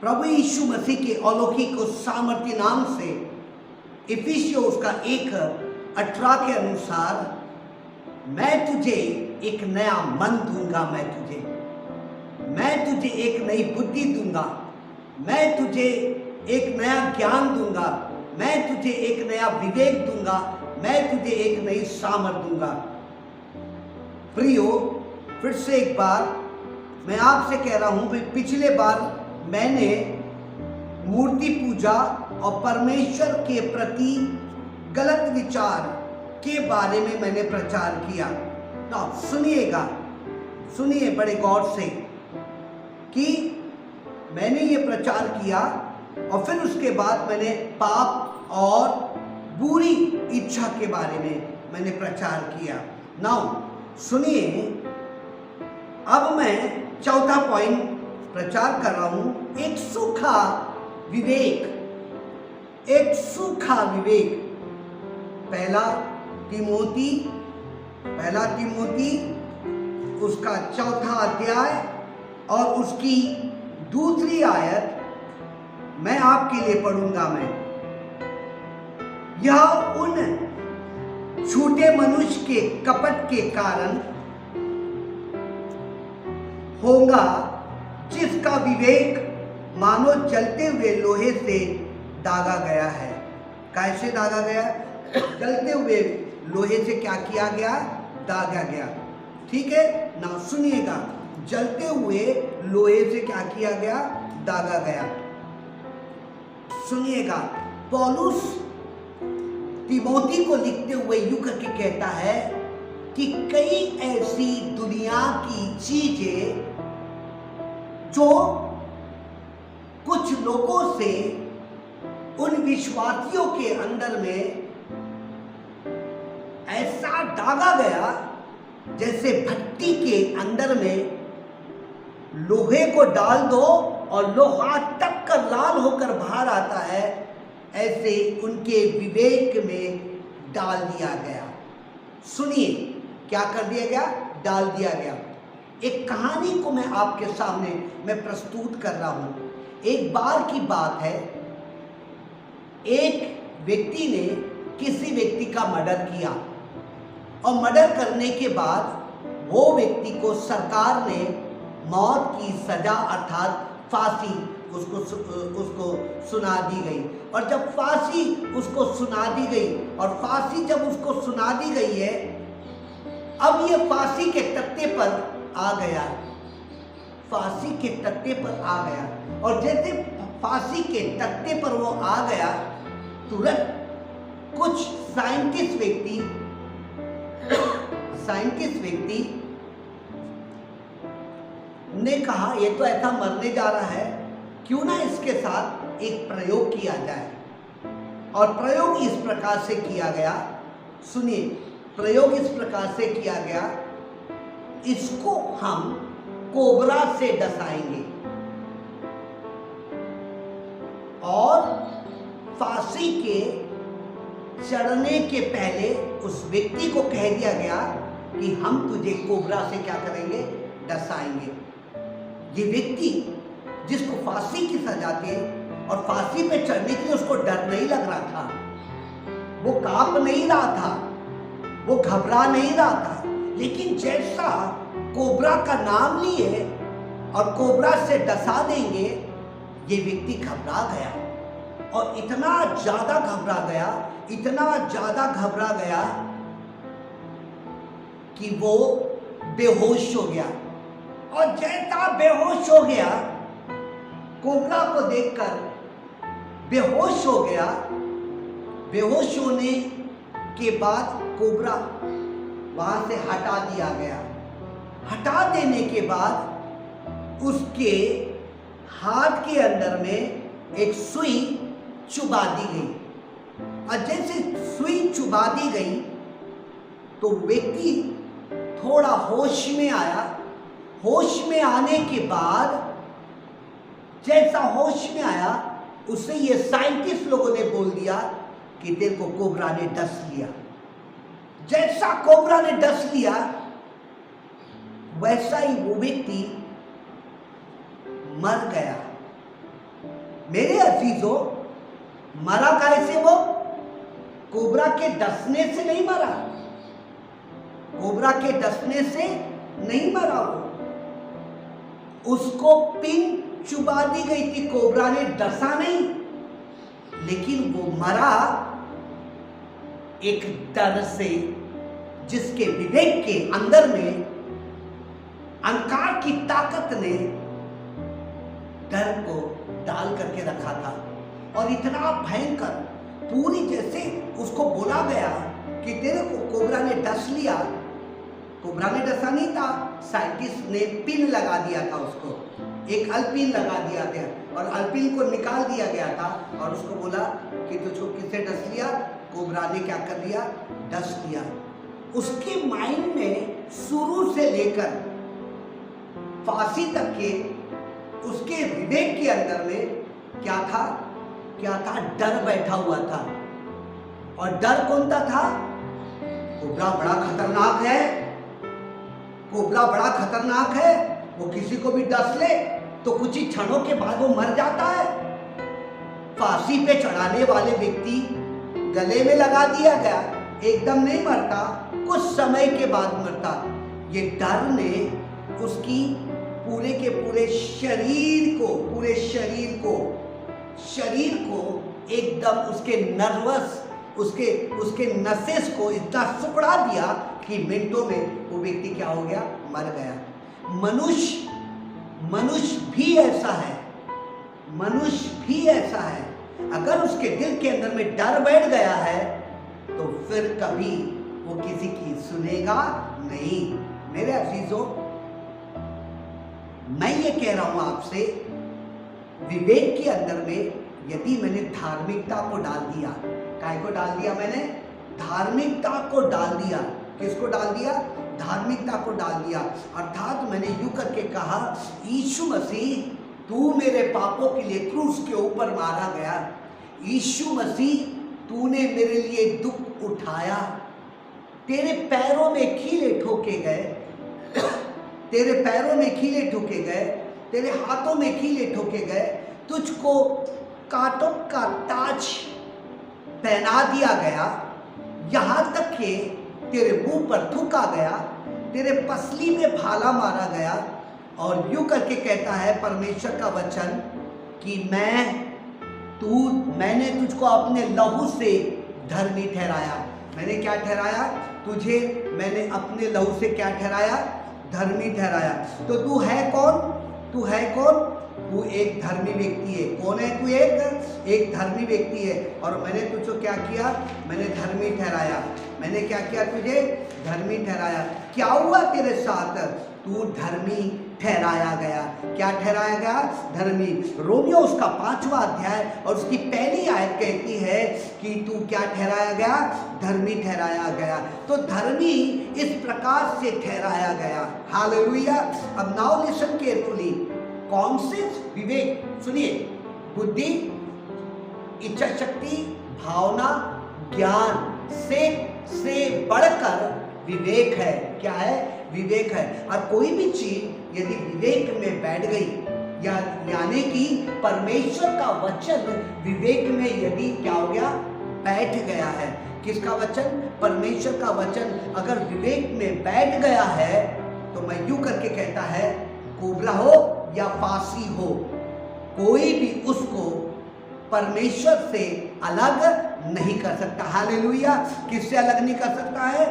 प्रभु यीशु मसीह के अलौकिक और सामर्थ्य नाम से इफिसियों उसका 1:18 के अनुसार, मैं तुझे एक नया मन दूंगा, मैं तुझे एक नई बुद्धि दूंगा, मैं तुझे एक नया ज्ञान दूंगा, मैं तुझे एक नया विवेक दूंगा, मैं तुझे एक नई सामर्थ दूंगा। प्रियो, फिर से एक बार मैं आपसे कह रहा हूं, पिछले बार मैंने मूर्ति पूजा और परमेश्वर के प्रति गलत विचार के बारे में मैंने प्रचार किया। तो सुनिएगा, सुनिए बड़े गौर से कि मैंने ये प्रचार किया और फिर उसके बाद मैंने पाप और बुरी इच्छा के बारे में मैंने प्रचार किया। नाउ सुनिए, अब मैं चौथा पॉइंट प्रचार कर रहा हूं, एक सूखा विवेक, एक सूखा विवेक। पहला तिमोथी उसका 4था अध्याय और उसकी 2री आयत मैं आपके लिए पढ़ूंगा। मैं यह उन झूठे मनुष्य के कपट के कारण होगा जिसका विवेक मानो जलते हुए लोहे से दागा गया है। कैसे दागा गया? जलते हुए लोहे से क्या किया गया? दागा गया। ठीक है ना, सुनिएगा, जलते हुए लोहे से क्या किया गया? दागा गया। सुनिएगा, पौलुस तिमोथी को लिखते हुए यूं करके कहता है कि कई ऐसी दुनिया की चीजें जो कुछ लोगों से उन विश्वासियों के अंदर में ऐसा दागा गया जैसे भट्टी के अंदर में लोहे को डाल दो और लोहा टक्कर लाल होकर बाहर आता है, ऐसे उनके विवेक में डाल दिया गया। सुनिए, क्या कर दिया गया? डाल दिया गया। एक कहानी को मैं आपके सामने मैं प्रस्तुत कर रहा हूं। एक बार की बात है, एक व्यक्ति ने किसी व्यक्ति का मर्डर किया और मर्डर करने के बाद वो व्यक्ति को सरकार ने मौत की सजा अर्थात फांसी उसको सुना दी गई। और जब फांसी उसको सुना दी गई और फांसी जब उसको सुना दी गई है, अब ये फांसी के तख्ते पर आ गया, फांसी के तख्ते पर आ गया। और जैसे फांसी के तख्ते पर वो आ गया, तुरंत कुछ साइंटिस्ट व्यक्ति ने कहा ये तो ऐसा मरने जा रहा है, क्यों ना इसके साथ एक प्रयोग किया जाए। और प्रयोग इस प्रकार से किया गया, सुनिए, प्रयोग इस प्रकार से किया गया, इसको हम कोबरा से डसाएंगे और फांसी के चढ़ने के पहले उस व्यक्ति को कह दिया गया कि हम तुझे कोबरा से क्या करेंगे? डसाएंगे। ये व्यक्ति जिसको फांसी की सजा थी और फांसी पे चढ़ने के लिए उसको डर नहीं लग रहा था, वो कांप नहीं रहा था, वो घबरा नहीं रहा था, लेकिन जैसा कोबरा का नाम लिए और कोबरा से डसा देंगे, ये व्यक्ति घबरा गया और इतना ज्यादा घबरा गया कि वो बेहोश हो गया। और जैसा बेहोश हो गया, कोबरा को देखकर बेहोश हो गया। बेहोश होने के बाद कोबरा वहां से हटा दिया गया। हटा देने के बाद उसके हाथ के अंदर में एक सुई चुबा दी गई। और जैसे सुई चुबा दी गई तो व्यक्ति थोड़ा होश में आया। होश में आने के बाद जैसा होश में आया, उसे ये साइंटिस्ट लोगों ने बोल दिया कि तेरे को कोबरा ने डस लिया। जैसा कोबरा ने डस लिया, वैसा ही वो व्यक्ति मर गया। मेरे अजीजों, मरा कैसे वो? कोबरा के डसने से नहीं मरा, कोबरा के डसने से नहीं मरा वो, उसको पिन चुबा दी गई थी, कोबरा ने डसा नहीं, लेकिन वो मरा एक डर से, जिसके विवेक के अंदर में अहंकार की ताकत ने डर को डाल करके रखा था। और इतना भयंकर, पूरी जैसे उसको बोला गया कि तेरे को कोबरा ने डस लिया, कोबरा ने डसा नहीं था, साइंटिस्ट ने पिन लगा दिया था उसको, एक अल्पिन लगा दिया था और अल्पिन को निकाल दिया गया था और उसको बोला कि तुझको किससे डस लिया? कोबरा ने क्या कर दिया? डस लिया। उसके माइंड में शुरू से लेकर फांसी तक के उसके विवेक के अंदर में क्या था? क्या था? डर बैठा हुआ था। और डर कौन सा था? कोबरा बड़ा खतरनाक है, कोबरा बड़ा खतरनाक है, वो किसी को भी डस ले तो कुछ ही क्षणों के बाद वो मर जाता है। फांसी पे चढ़ाने वाले व्यक्ति गले में लगा दिया गया, एकदम नहीं मरता, कुछ समय के बाद मरता। ये डर ने उसकी पूरे के पूरे शरीर को एकदम उसके नर्वस, उसके नसेस को इतना सुकड़ा दिया कि मिनटों में वो व्यक्ति क्या हो गया? मर गया। मनुष्य भी ऐसा है, मनुष्य भी ऐसा है। अगर उसके दिल के अंदर में डर बैठ गया है तो फिर कभी वो किसी की सुनेगा नहीं। मेरे अजीजों, मैं ये कह रहा हूं आपसे, विवेक के अंदर में यदि मैंने धार्मिकता को डाल दिया, काय को डाल दिया? मैंने धार्मिकता को डाल दिया। किसको डाल दिया? धार्मिकता को डाल दिया। अर्थात मैंने यूं करके कहा, यीशु मसीह तू मेरे पापों के लिए क्रूस के ऊपर मारा गया, यीशु मसीह तूने मेरे लिए दुख उठाया, तेरे पैरों में कीले ठोके गए, तेरे पैरों में कीले ठोके गए, तेरे हाथों में कीले ठोके गए, तुझको कांटों का ताज पहना दिया गया, यहां तक कि तेरे मुंह पर थूका गया, तेरे पसली में भाला मारा गया। और यूं करके कहता है परमेश्वर का वचन कि मैंने तुझको अपने लहू से धर्मी ठहराया। मैंने क्या ठहराया? तुझे मैंने अपने लहू से क्या ठहराया? धर्मी ठहराया। तो तू है कौन? तू है कौन? तू एक धर्मी व्यक्ति है। कौन है तू? एक धर्मी व्यक्ति है। और मैंने तुझको क्या किया? मैंने धर्मी ठहराया। मैंने क्या किया? तुझे धर्मी ठहराया। क्या हुआ तेरे साथ? तू धर्मी ठहराया गया। क्या ठहराया गया? धर्मी। रोमियो उसका 5वां अध्याय और उसकी पहली आयत कहती है कि तू क्या ठहराया गया? धर्मी ठहराया गया। तो धर्मी इस प्रकार से ठहराया गया। हालेलुया। अब नाउ लिसन केयरफुली। कौन से विवेक? सुनिए, बुद्धि, इच्छा शक्ति, भावना, ज्ञान से बढ़कर विवेक है। क्या है? विवेक है। और कोई भी चीज यदि विवेक में बैठ गई, यानी कि परमेश्वर का वचन विवेक में यदि क्या हो गया? बैठ गया है। किसका वचन? परमेश्वर का वचन अगर विवेक में बैठ गया है तो मैं यूं करके कहता है, कोबरा हो या फांसी हो, कोई भी उसको परमेश्वर से अलग नहीं कर सकता। हालेलुया। किससे अलग नहीं कर सकता है?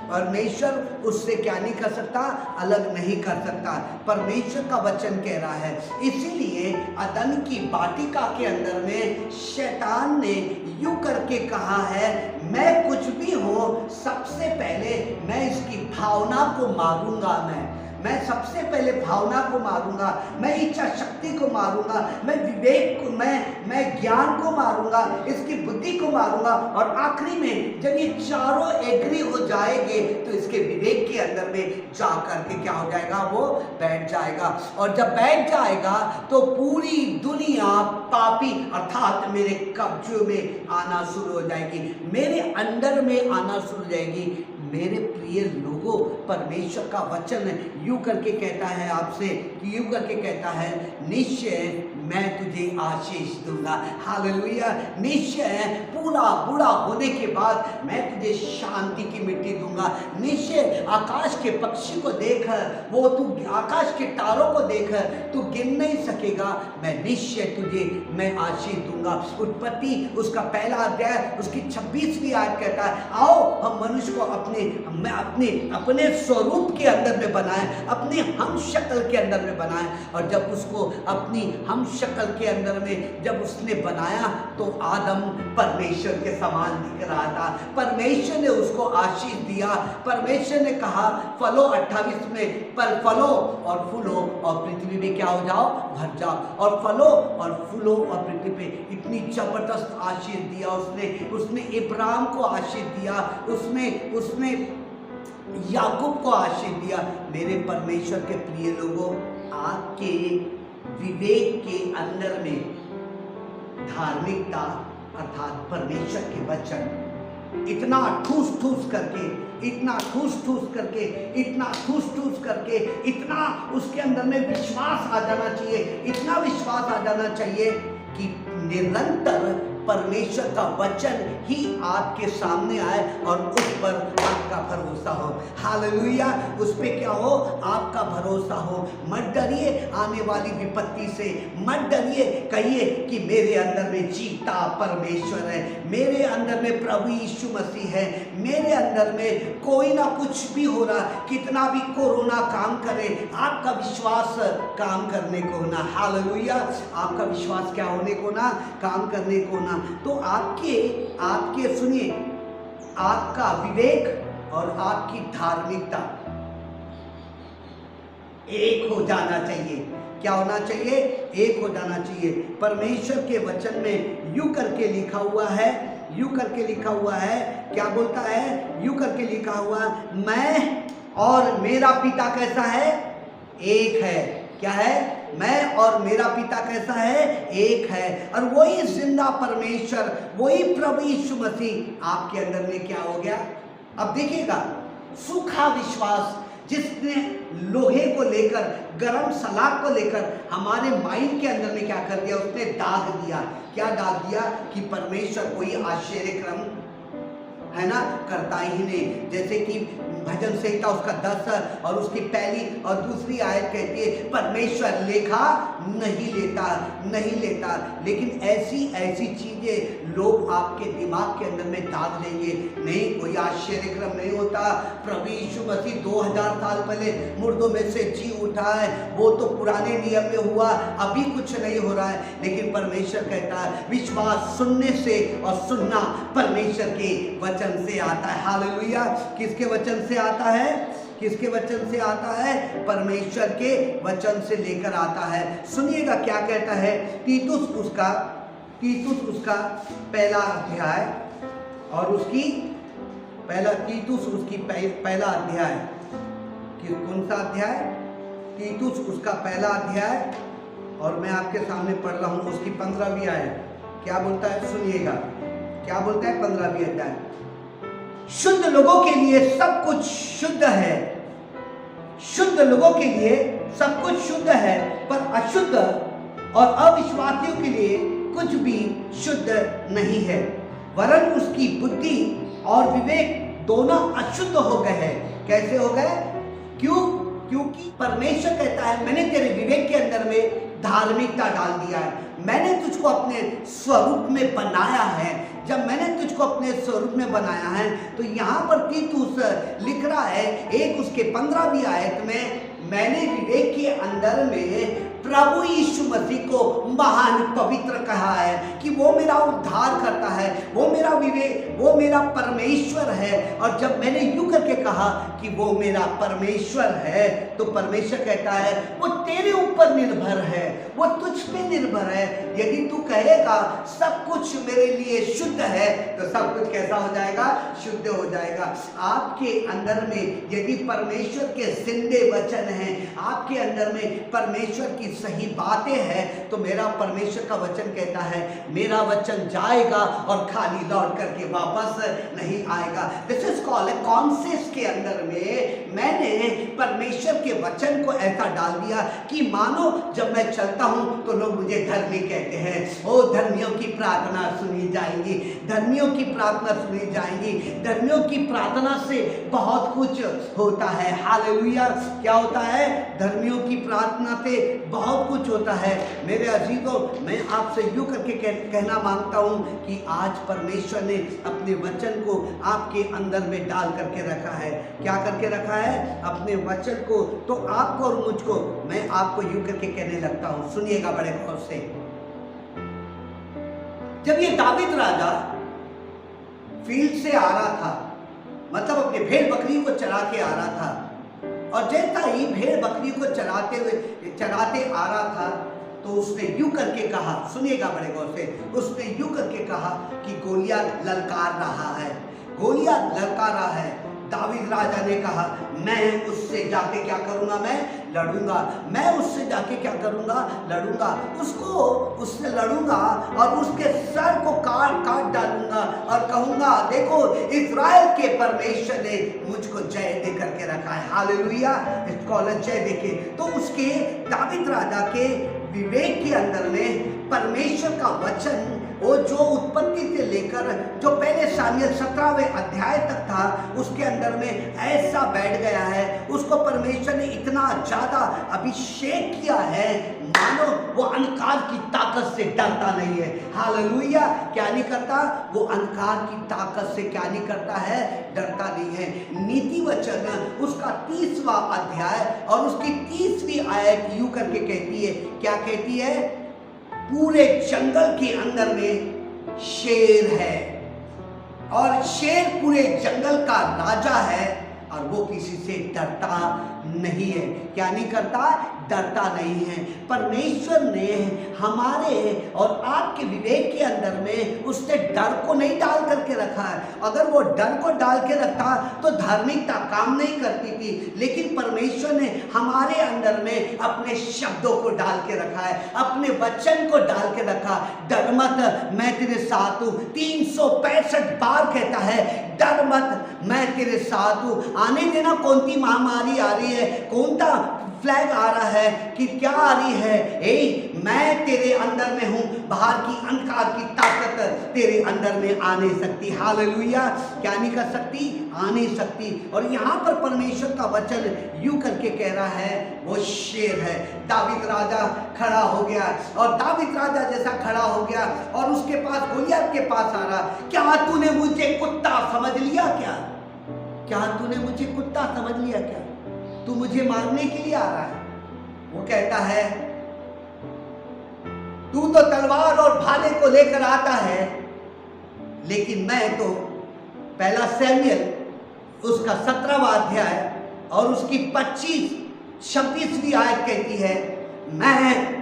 परमेश्वर उससे क्या नहीं कर सकता? अलग नहीं कर सकता। परमेश्वर का वचन कह रहा है। इसीलिए अदन की वाटिका के अंदर में शैतान ने यूं करके कहा है, मैं कुछ भी हो, सबसे पहले मैं इसकी भावना को मारूंगा। मैं सबसे पहले भावना को मारूंगा, मैं इच्छा शक्ति को मारूंगा, मैं विवेक को, मैं ज्ञान को मारूंगा, इसकी बुद्धि को मारूंगा। और आखिरी में जब ये चारों एग्री हो जाएंगे तो इसके विवेक के अंदर में जा करके क्या हो जाएगा? वो बैठ जाएगा। और जब बैठ जाएगा तो पूरी दुनिया पापी अर्थात मेरे कब्जे में आना शुरू हो जाएगी, मेरे अंडर में आना शुरू हो जाएगी। मेरे प्रिय लोगों, परमेश्वर का वचन यूं करके कहता है आपसे, यूं करके कहता है, निश्चय मैं तुझे आशीष दूंगा। हालेलुया। निश्चय पूरा बूढ़ा होने के बाद मैं तुझे शांति की मिट्टी दूंगा। निश्चय आकाश के पक्षी को देख, वो तू आकाश के तारों को देख, तू गिन नहीं सकेगा, मैं निश्चय तुझे मैं आशीष दूंगा। उत्पत्ति उसका पहला अध्याय उसकी 26वीं आयत कहता है, आओ हम मनुष्य को अपने स्वरूप के अंदर में बनाए, अपनी हम शक्ल के अंदर में बनाए। और जब उसको अपनी हम शक्ल के अंदर में जब उसने बनाया तो आदम परमेश्वर के समान दिख रहा था। परमेश्वर ने उसको आशीष दिया। परमेश्वर ने कहा फलो 28 में, पर फलो और फूलो और पृथ्वी में क्या हो जाओ, भर जाओ, और फलो और फूलो और पृथ्वी पे। इतनी जबरदस्त आशीष दिया उसने इब्राहिम को आशीष दिया, उसने याकूब को आशीष दिया। मेरे परमेश्वर के प्रिय लोगों, आपके विवेक के अंदर में धार्मिकता अर्थात परमेश्वर के वचन इतना ठूस ठूस करके, इतना उसके अंदर में विश्वास आ जाना चाहिए, इतना विश्वास आ जाना चाहिए कि निरंतर परमेश्वर का वचन ही आपके सामने आए और उस पर आपका भरोसा हो। हालेलुया। उस पे क्या हो, आपका भरोसा हो। मत डरिए आने वाली विपत्ति से, मत डरिए। कहिए कि मेरे अंदर में जीता परमेश्वर है, मेरे अंदर में प्रभु यीशु मसीह है, मेरे अंदर में कोई ना कुछ भी हो रहा, कितना भी कोरोना काम करे, आपका विश्वास काम करने को ना। हालेलुया। आपका विश्वास क्या होने को ना, काम करने को ना। तो आपके सुनिए, आपका विवेक और आपकी धार्मिकता एक हो जाना चाहिए। क्या होना चाहिए? एक हो जाना चाहिए। परमेश्वर के वचन में यूं करके लिखा हुआ है, क्या बोलता है? यूं करके लिखा हुआ, मैं और मेरा पिता कैसा है? एक है। क्या है? मैं और मेरा पिता कैसा है? एक है। और वही जिंदा परमेश्वर, वही प्रभु यीशु मसीह आपके अंदर में क्या हो गया? अब देखिएगा, सूखा विश्वास जिसने लोहे को लेकर, गरम सलाख को लेकर हमारे माइंड के अंदर में क्या कर दिया? उसने दाग दिया। क्या दाग दिया? कि परमेश्वर कोई आश्चर्य क्रम है ना करता ही नहीं। जैसे कि भजन संहिता उसका 10 और उसकी पहली और दूसरी आयत कहती है, परमेश्वर लेखा नहीं लेता। लेकिन ऐसी चीजें लोग आपके दिमाग के अंदर में दाग देंगे। नहीं, कोई आश्चर्य क्रम नहीं होता। प्रभु यीशु मसीह 2000 साल पहले मुर्दों में से जी उठा है, वो तो पुराने नियम में हुआ, अभी कुछ नहीं हो रहा है। लेकिन परमेश्वर कहता है विश्वास सुनने से और सुनना परमेश्वर के वचन से आता है। हालेलुया। किसके वचन से आता है? किसके वचन से आता है? परमेश्वर के वचन से लेकर आता है। सुनिएगा क्या कहता है। तीतुस उसका पहला अध्याय और उसकी पहला अध्याय, कौन सा अध्याय? तीतुस उसका पहला अध्याय, और मैं आपके सामने पढ़ रहा हूं उसकी 15वीं आयत। क्या बोलता है? सुनिएगा क्या बोलता है 15वीं अध्याय। शुद्ध लोगों के लिए सब कुछ शुद्ध है, शुद्ध लोगों के लिए सब कुछ शुद्ध है, पर अशुद्ध और अविश्वासियों के लिए कुछ भी शुद्ध नहीं है। वरन उसकी बुद्धि और विवेक दोनों अशुद्ध हो गए हैं। कैसे हो गए? क्योंकि परमेश्वर कहता है मैंने तेरे विवेक के अंदर में धार्मिकता डाल दिया है, मैंने तुझको अपने स्वरूप में बनाया है। जब मैंने तुझको अपने स्वरूप में बनाया है, तो यहाँ पर तीतुस लिख रहा है एक उसके 15वीं आयत में, मैंने विवेक के अंदर में प्रभु यीशु मसीह को महान पवित्र कहा है कि वो मेरा उद्धार करता है, वो मेरा विवेक, वो मेरा परमेश्वर है। और जब मैंने यूं करके कहा कि वो मेरा परमेश्वर है, तो परमेश्वर कहता है वो तेरे ऊपर निर्भर है, वो तुझ पे निर्भर है। यदि तू कहेगा सब कुछ मेरे लिए शुद्ध है, तो सब कुछ कैसा हो जाएगा? शुद्ध हो जाएगा। आपके अंदर में यदि परमेश्वर के जिंदे वचन हैं, आपके अंदर में परमेश्वर की सही बातें हैं, तो मेरा परमेश्वर का वचन कहता है मेरा वचन जाएगा और खाली लौट करके वापस नहीं आएगा। दिस इज कॉल्ड कॉन्शियस के अंदर में मैंने परमेश्वर के वचन को ऐसा डाल दिया कि मानो जब मैं चलता हूँ तो लोग मुझे धर्मी कहते हैं। ओ धर्मियों की प्रार्थना सुनी जाएगी, धर्मियों की प्रार्थना सुनी जाएगी। धर्मियों की प्रार्थना से बहुत कुछ होता है। हालेलुया। क्या होता है? धर्मियों की प्रार्थना से बहुत कुछ होता है। मेरे अजीजों, मैं आपसे यूं करके कहना मांगता हूं कि आज परमेश्वर ने अपने वचन को आपके अंदर में डाल करके रखा है। क्या करके रखा है? अपने वचन को। तो आपको और मुझको, मैं आपको यूं करके कहने लगता हूं, सुनिएगा बड़े गौर से। जब ये दाऊद राजा फील्ड से आ रहा था, मतलब अपने भेड़ बकरी को चरा के आ रहा था, और जैसा ही भेड़ बकरी को चराते आ रहा था, तो उसने यूं करके कहा, सुनिएगा बड़े गौर से, उसने यूं करके कहा कि गोलियत ललकार रहा है, गोलियत ललकार रहा है। दाऊद राजा ने कहा, मैं उससे जाके क्या करूंगा? मैं लड़ूंगा। मैं उससे जाके क्या करूंगा? लड़ूंगा। उससे लड़ूंगा और उसके सर को काट डालूंगा और कहूंगा, देखो इस्राएल के परमेश्वर ने मुझको जय दे करके रखा है। हालेलुया। इसको जय देके तो उसके दाऊद राजा के विवेक के अंदर में परमेश्वर का वचन, वो जो उत्पत्ति से लेकर जो पहले शामुएल 17वें अध्याय तक था, उसके अंदर में ऐसा बैठ गया है। उसको परमेश्वर ने इतना ज्यादा अभिषेक किया है, मानो वो अंधकार की ताकत से डरता नहीं है। हालेलुया। क्या नहीं करता? वो अंधकार की ताकत से क्या नहीं करता है? डरता नहीं है। नीति वचन उसका 30वां अध्याय और उसकी 30वीं आयत यूं करके कहती है, क्या कहती है? पूरे जंगल के अंदर में शेर है, और शेर पूरे जंगल का राजा है, और वो किसी से डरता नहीं है। क्या नहीं करता? डरता नहीं है। परमेश्वर ने हमारे और आपके विवेक के अंदर में उसने डर को नहीं डाल करके रखा है। अगर वो डर को डाल के रखता तो धार्मिकता काम नहीं करती थी, लेकिन परमेश्वर ने हमारे अंदर में अपने शब्दों को डाल के रखा है, अपने वचन को डाल के रखा। डर मत, मैं तेरे साथ हूँ। 365 बार कहता है, डर मत, मैं तेरे साथ हूँ। आने देना कौन सी महामारी आ रही है, कौन सा फ्लैग आ रहा है, कि क्या आ रही है, मैं तेरे अंदर में हूं। बाहर की अंधकार की ताकत तेरे अंदर में आ नहीं सकती। हालेलुया। क्या नहीं कर सकती? आ नहीं सकती। और यहाँ पर परमेश्वर का वचन यूं करके कह रहा है, वो शेर है। दाऊद राजा खड़ा हो गया, और दाऊद राजा जैसा खड़ा हो गया और उसके पास, गोलियत के पास आ रहा, क्या तूने मुझे कुत्ता समझ लिया? क्या तूने मुझे कुत्ता समझ लिया? क्या तू मुझे मारने के लिए आ रहा है? वो कहता है, तू तो तलवार और भाले को लेकर आता है, लेकिन मैं तो, पहला शमूएल उसका 17वां अध्याय और उसकी 25-26वीं आयत कहती है, मैं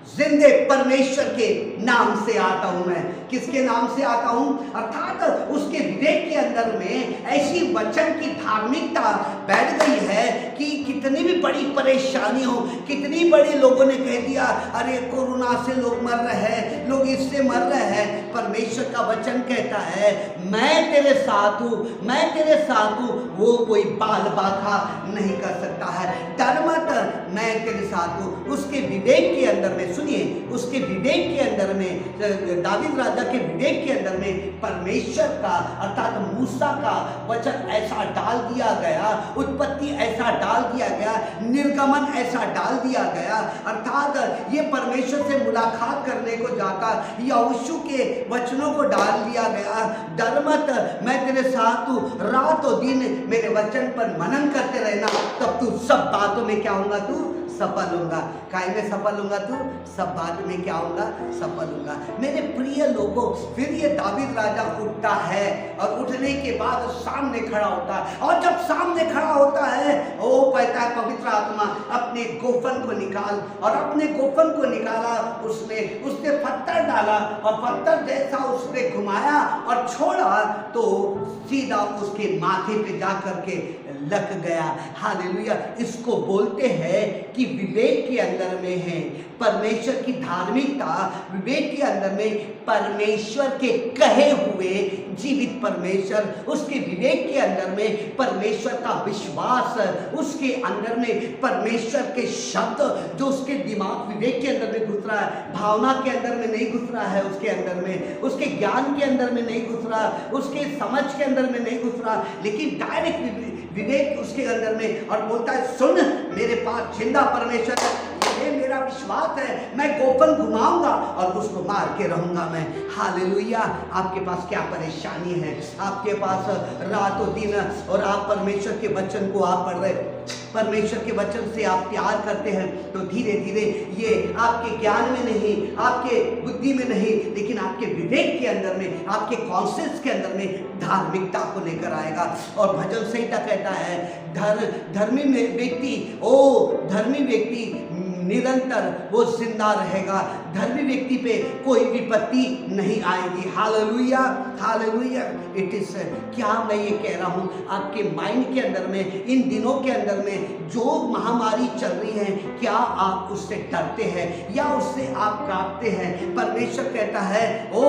जिंदे परमेश्वर के नाम से आता हूं। मैं किसके नाम से आता हूं? अर्थात उसके विवेक के अंदर में ऐसी वचन की धार्मिकता बैठ गई है कि कितनी भी बड़ी परेशानी हो, कितनी बड़ी लोगों ने कह दिया, अरे कोरोना से लोग मर रहे हैं, लोग इससे मर रहे हैं, परमेश्वर का वचन कहता है, मैं तेरे साथ हूं, मैं तेरे साथ हूं। वो कोई बाल बाका नहीं कर सकता है। डर मत, मैं तेरे साथ हूं। उसके विवेक के अंदर में, सुनिए, उसके विवेक के अंदर में, दाऊद राजा के विवेक के अंदर में परमेश्वर का अर्थात मूसा का वचन ऐसा डाल दिया गया, उत्पत्ति ऐसा डाल दिया गया, निर्गमन ऐसा डाल दिया गया, अर्थात ये परमेश्वर से मुलाकात करने को जाता, यहोशू के वचनों को डाल दिया गया। डर मत, मैं तेरे साथ हूँ, रात और दिन मेरे वचन पर मनन करते रहना, तब तू सब बातों में क्या होगा? तू सफल होगा। काय में सफल होगा? तू सब बात में क्या होगा? सफल होगा। मेरे प्रिय लोगों, फिर ये दाऊद राजा उठता है और उठने के बाद सामने खड़ा होता है, और जब सामने खड़ा होता है, वो कहता है, पवित्र आत्मा अपने गोफन को निकाल, और अपने गोफन को निकाला, उसने पत्थर डाला, और पत्थर जैसा उसने घुमाया और छोड़ा तो सीधा उसके माथे पे जा करके लग गया। हालेलुया। इसको बोलते हैं कि विवेक के अंदर में है, परमेश्वर की धार्मिकता विवेक के अंदर में, परमेश्वर के कहे हुए जीवित परमेश्वर, उसके विवेक के अंदर में परमेश्वर का विश्वास, उसके अंदर में परमेश्वर के शब्द जो उसके दिमाग विवेक के अंदर में घुस रहा है, भावना के अंदर में नहीं घुस रहा है, उसके अंदर में, उसके ज्ञान के अंदर में नहीं घुस रहा, उसके समझ के अंदर में नहीं घुस रहा, लेकिन डायरेक्ट विवेक उसके अंदर में, और बोलता है सुन, मेरे पास जिंदा परमेश्वर है, ये मेरा विश्वास है, मैं गोफन घुमाऊंगा और उसको मार के रहूंगा मैं। हालेलुया। आपके पास क्या परेशानी है? आपके पास रातों दिन, और आप परमेश्वर के वचन को आप पढ़ रहे, परमेश्वर के वचन से आप प्यार करते हैं, तो धीरे धीरे ये आपके ज्ञान में नहीं, आपके बुद्धि में नहीं, लेकिन आपके विवेक के अंदर में, आपके कॉन्शियस के अंदर में धार्मिकता को लेकर आएगा। और भजन संहिता कहता है धर्मी व्यक्ति, ओ धर्मी व्यक्ति निरंतर वो जिंदा रहेगा, धर्मी व्यक्ति पे कोई विपत्ति नहीं आएगी। Hallelujah, hallelujah. इट इज, क्या मैं ये कह रहा हूँ, आपके माइंड के अंदर में, इन दिनों के अंदर में जो महामारी चल रही है, क्या आप उससे डरते हैं या उससे आप कांपते हैं? परमेश्वर कहता है, ओ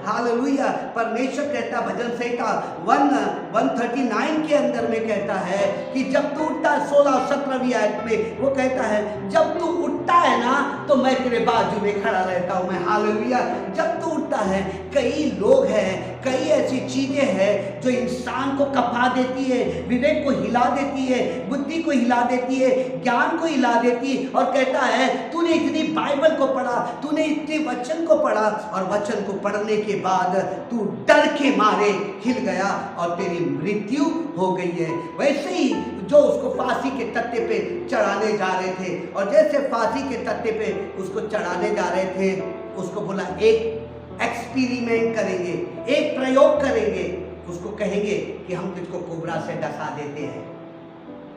हालेलुया, परमेश्वर कहता, भजन संहिता 139 के अंदर में कहता है कि जब तू उठता, 16-17वीं आयत में वो कहता है, जब तू उठता है ना तो मैं तेरे बाजू में खड़ा रहता हूं मैं। हालेलुया। जब तू उठता है, कई लोग हैं, कई ऐसी चीजें हैं जो इंसान को कपा देती है, विवेक को हिला देती है, बुद्धि को हिला देती है, ज्ञान को हिला देती है, और कहता है तूने इतनी बाइबल को पढ़ा, तूने इतने वचन को पढ़ा, और वचन को पढ़ने के बाद तू डर के मारे हिल गया और तेरी मृत्यु हो गई है। वैसे ही जो उसको फांसी के तख्ते पे चढ़ाने जा रहे थे, और जैसे फांसी के तख्ते पे उसको चढ़ाने जा रहे थे, उसको बोला एक एक्सपेरिमेंट करेंगे, एक प्रयोग करेंगे, उसको कहेंगे कि हम तुझको कोबरा से डसा देते हैं,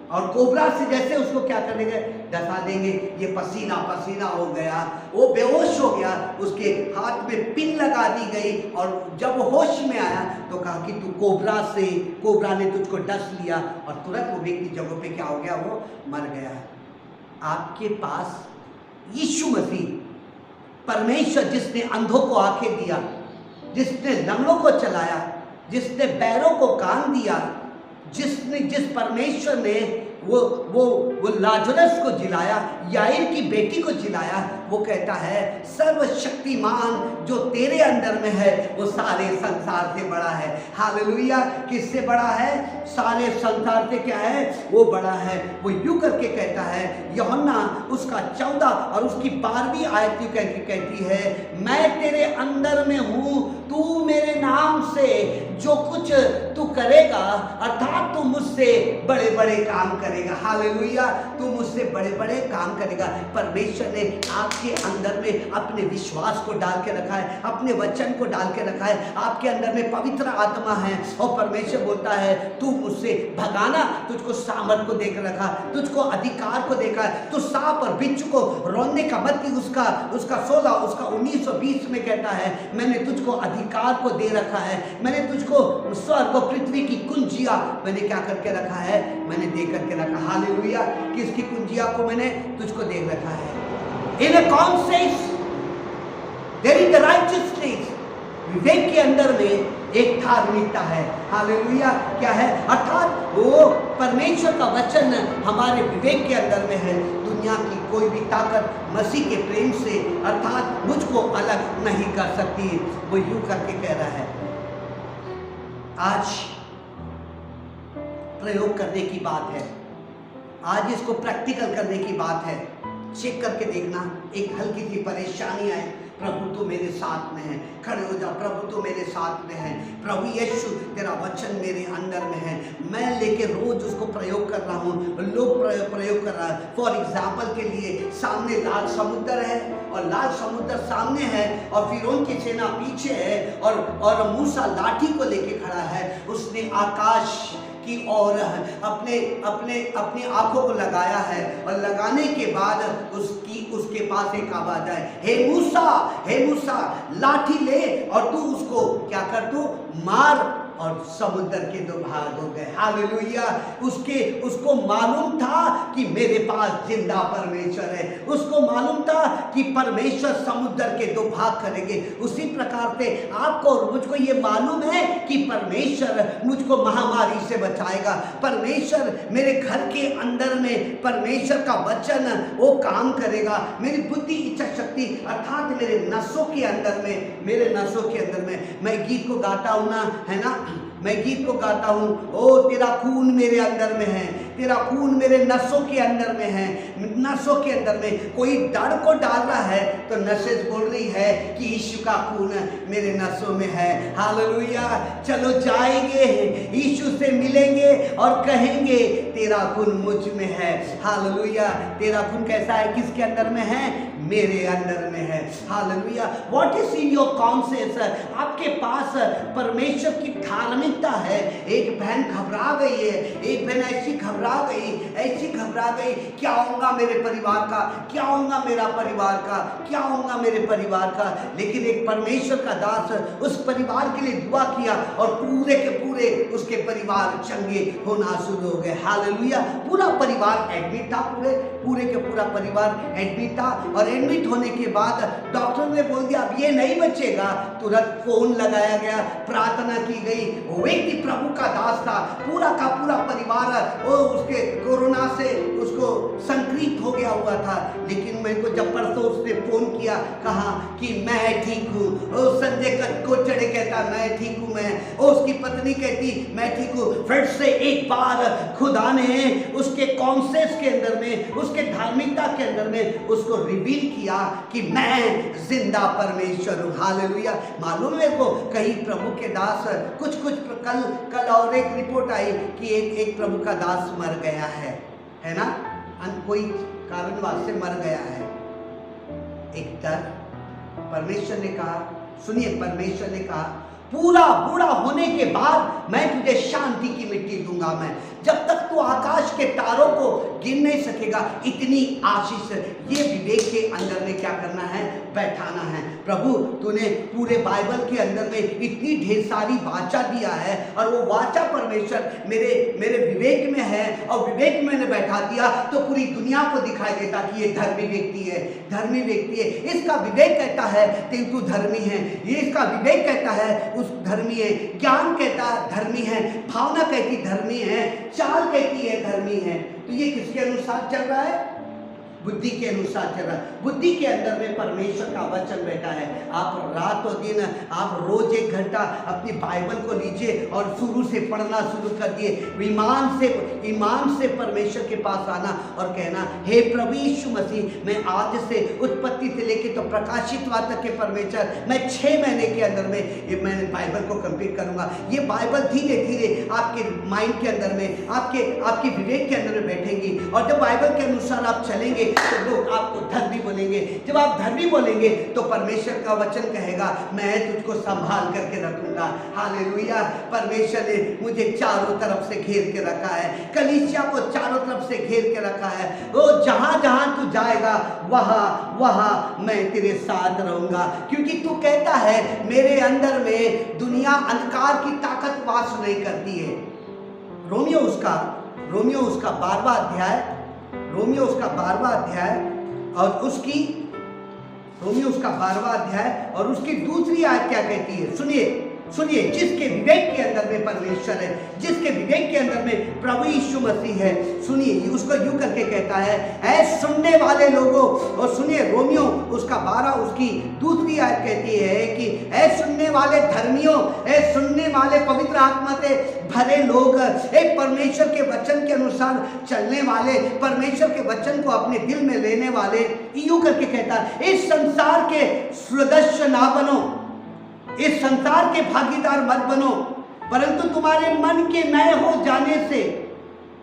और कोबरा से जैसे उसको क्या करेंगे, डसा देंगे, ये पसीना पसीना हो गया, वो बेहोश हो गया, उसके हाथ में पिन लगा दी गई, और जब वो होश में आया तो कहा कि तू कोबरा ने तुझको डस लिया, और तुरंत वो व्यक्ति जगह पे क्या हो गया, वो मर गया। आपके पास यीशु मसीह, परमेश्वर जिसने अंधों को आंखें दिया, जिसने लंगड़ों को चलाया, जिसने बैरों को कान दिया, जिस परमेश्वर ने वो लाजरस को जिलाया, याईर की बेटी को जिलाया, वो कहता है सर्वशक्तिमान जो तेरे अंदर में है वो सारे संसार से बड़ा है। हालेलुया। किससे बड़ा है? सारे संसार से क्या है, वो बड़ा है। वो यूं करके कहता है, यूहन्ना उसका 14 और उसकी 12वीं आयत यूं कहती है, मैं तेरे अंदर में हूँ, तू मेरे नाम से जो कुछ तू करेगा, अर्थात तू मुझसे बड़े बड़े काम करेगा। हालेलुया। तू मुझसे बड़े बड़े काम करेगा। परमेश्वर ने आपके अंदर में अपने विश्वास को डाल के रखा है, अपने वचन को डाल के रखा है, आपके अंदर में पवित्र आत्मा है, और परमेश्वर बोलता है तू मुझसे भगाना, तुझको सामर्थ को देकर रखा, तुझको अधिकार को देखा है, तू सांप और बिच्छू को रौंदने का मत की, उसका 16 उसका 19 और 20 में कहता है, मैंने तुझको अधिकार को दे रखा है, मैंने तुझको स्वर्ग और पृथ्वी की कुंजिया मैंने क्या करके रखा है, मैंने दे करके रखा। हालेलुया। किसकी कुंजिया को मैंने तुझको दे रखा है? In a conscience there is the righteousness. विवेक के अंदर में एक धार्मिकता है। हालेलुया। क्या है? अर्थात वो परमेश्वर का वचन हमारे विवेक के अंदर में है। दुनिया की कोई भी ताकत मसीह के प्रेम से अर्थात मुझको अलग नहीं कर सकती। वो यूं करके कह रहा है, आज प्रयोग करने की बात है, आज इसको प्रैक्टिकल करने की बात है। चेक करके देखना, एक हल्की सी परेशानी आए, प्रभु तो मेरे साथ में है, खड़े हो जा, प्रभु तो मेरे साथ में है, प्रभु यीशु तेरा वचन मेरे अंदर में है, मैं लेके रोज उसको प्रयोग कर रहा हूँ, लोग प्रयोग कर रहा है। फॉर एग्जाम्पल के लिए, सामने लाल समुद्र है और लाल समुद्र सामने है और फिरौन की सेना पीछे है और मूसा लाठी को लेके खड़ा है। उसने आकाश की ओर अपनी आंखों को लगाया है और लगाने के बाद उसके पास एक आवाज है, हे मूसा लाठी ले और तू उसको क्या कर, तू मार। और समुद्र के दो भाग हो गए। हालेलुया। उसको मालूम था कि मेरे पास जिंदा परमेश्वर है। उसको मालूम था कि परमेश्वर समुद्र के दो भाग करेंगे। उसी प्रकार से आपको और मुझको ये मालूम है कि परमेश्वर मुझको महामारी से बचाएगा। परमेश्वर मेरे घर के अंदर में परमेश्वर का वचन वो काम करेगा। मेरी बुद्धि इच्छा शक्ति अर्थात मेरे नसों के अंदर में मैं गीत को गाता हूँ ना, है ना, मैं गीत को गाता हूँ, ओ तेरा खून मेरे अंदर में है, तेरा खून मेरे नसों के अंदर में है। नसों के अंदर में कोई डर को डाल रहा है तो नसें बोल रही है कि यीशु का खून मेरे नसों में है। हालेलुया। चलो जाएंगे, यीशु से मिलेंगे और कहेंगे तेरा खून मुझ में है। हालेलुया। तेरा खून कैसा है, किसके अंदर में है, मेरे अंदर में है। Hallelujah. What is in your conscious, आपके पास परमेश्वर की धार्मिकता है। एक बहन घबरा गई है, एक बहन ऐसी घबरा गई, क्या होगा मेरे परिवार का, क्या होगा मेरा परिवार का, क्या होगा मेरे परिवार का। लेकिन एक परमेश्वर का दास उस परिवार के लिए दुआ किया और पूरे के पूरे उसके परिवार चंगे होना शुरू हो गए। हालेलुया। पूरा परिवार एडमिट था, पूरे के पूरा परिवार एडमिट था और एडमिट होने के बाद डॉक्टर ने बोल दिया अब ये नहीं बचेगा। तुरंत फोन लगाया गया, प्रार्थना की गई। वो व्यक्ति प्रभु का दास था, पूरा का पूरा परिवार वो उसके कोरोना से उसको संक्रमित हो गया हुआ था। लेकिन मेरे को जब परसों उसने फोन किया, कहा कि मैं ठीक हूँ। संजय को चढ़े कहता मैं ठीक हूँ, मैं उसकी पत्नी कहती मैं ठीक हूँ। फिर से एक बार खुदा ने उसके कॉन्शियस के अंदर में, उसके धार्मिकता के अंदर में उसको रिवील किया कि मैं जिंदा परमेश्वर हूँ। हालेलुया। मालूम है को कहीं प्रभु के दास कुछ कल और एक रिपोर्ट आई कि एक प्रभु का दास मर गया है ना, कोई कारणवश से मर गया है। एक डर, परमेश्वर ने कहा, सुनिए, परमेश्वर ने कहा पूरा बूढ़ा होने के बाद मैं तुझे शांति की मिट्टी दूंगा। मैं जब तक तू आकाश के तारों को गिन नहीं सकेगा इतनी आशीष ये विवेक के अंदर में क्या करना है, बैठाना है। प्रभु तूने पूरे बाइबल के अंदर में इतनी ढेर सारी वाचा दिया है और वो वाचा परमेश्वर मेरे विवेक में है और विवेक मैंने बैठा दिया तो पूरी दुनिया को दिखाई देता कि ये धर्मी व्यक्ति है, धर्मी व्यक्ति है। इसका विवेक कहता है तू धर्मी है, ये इसका विवेक कहता है उस धर्मी है, ज्ञान कहता धर्मी है, भावना कहती धर्मी है, चाल कहती है धर्मी है। तो ये किसके अनुसार चल रहा है, बुद्धि के अनुसार चल रहा है। बुद्धि के अंदर में परमेश्वर का वचन बैठा है। आप रात और दिन आप रोज 1 घंटा अपनी बाइबल को लीजिए और शुरू से पढ़ना शुरू कर दिए। ईमान से परमेश्वर के पास आना और कहना हे प्रभु यीशु मसीह, मैं आज से उत्पत्ति से लेके तो प्रकाशित वाद तक के परमेश्वर, मैं 6 महीने के अंदर में ये मैंने बाइबल को कंप्लीट करूंगा। ये बाइबल धीरे धीरे आपके माइंड के अंदर में, आपके विवेक के अंदर में बैठेंगी और जब बाइबल के अनुसार आप चलेंगे तो लोग आपको धर्मी बोलेंगे। जब आप धर्मी बोलेंगे तो परमेश्वर का वचन कहेगा मैं तुझको संभाल करके रखूंगा। हालेलुया। परमेश्वर ने मुझे चारों तरफ से घेर के रखा है, कलीसिया को चारों तरफ से घेर के रखा है। वो जहां जहां तू जाएगा वहां मैं तेरे साथ रहूंगा, क्योंकि तू कहता है मेरे अंदर में दुनिया अंधकार की ताकत वास नहीं करती है। रोमियो उसका 12वां अध्याय और उसकी दूसरी आयत क्या कहती है, सुनिए। जिसके विवेक के अंदर में परमेश्वर है, जिसके विवेक के अंदर में प्रभु यीशु मसीह है, सुनिए उसको यूं करके कहता है ऐ सुनने वाले लोगों। और सुनिए रोमियो उसका 12 उसकी दूसरी आयत कहती है कि ऐ सुनने वाले धर्मियों, ऐ सुनने वाले पवित्र आत्मा से भरे लोग, एक परमेश्वर के वचन के अनुसार चलने वाले, परमेश्वर के वचन को अपने दिल में लेने वाले, यूं करके कहता है इस संसार के सदस्य ना बनो, इस संसार के भागीदार मत बनो, परंतु तुम्हारे मन के नए हो जाने से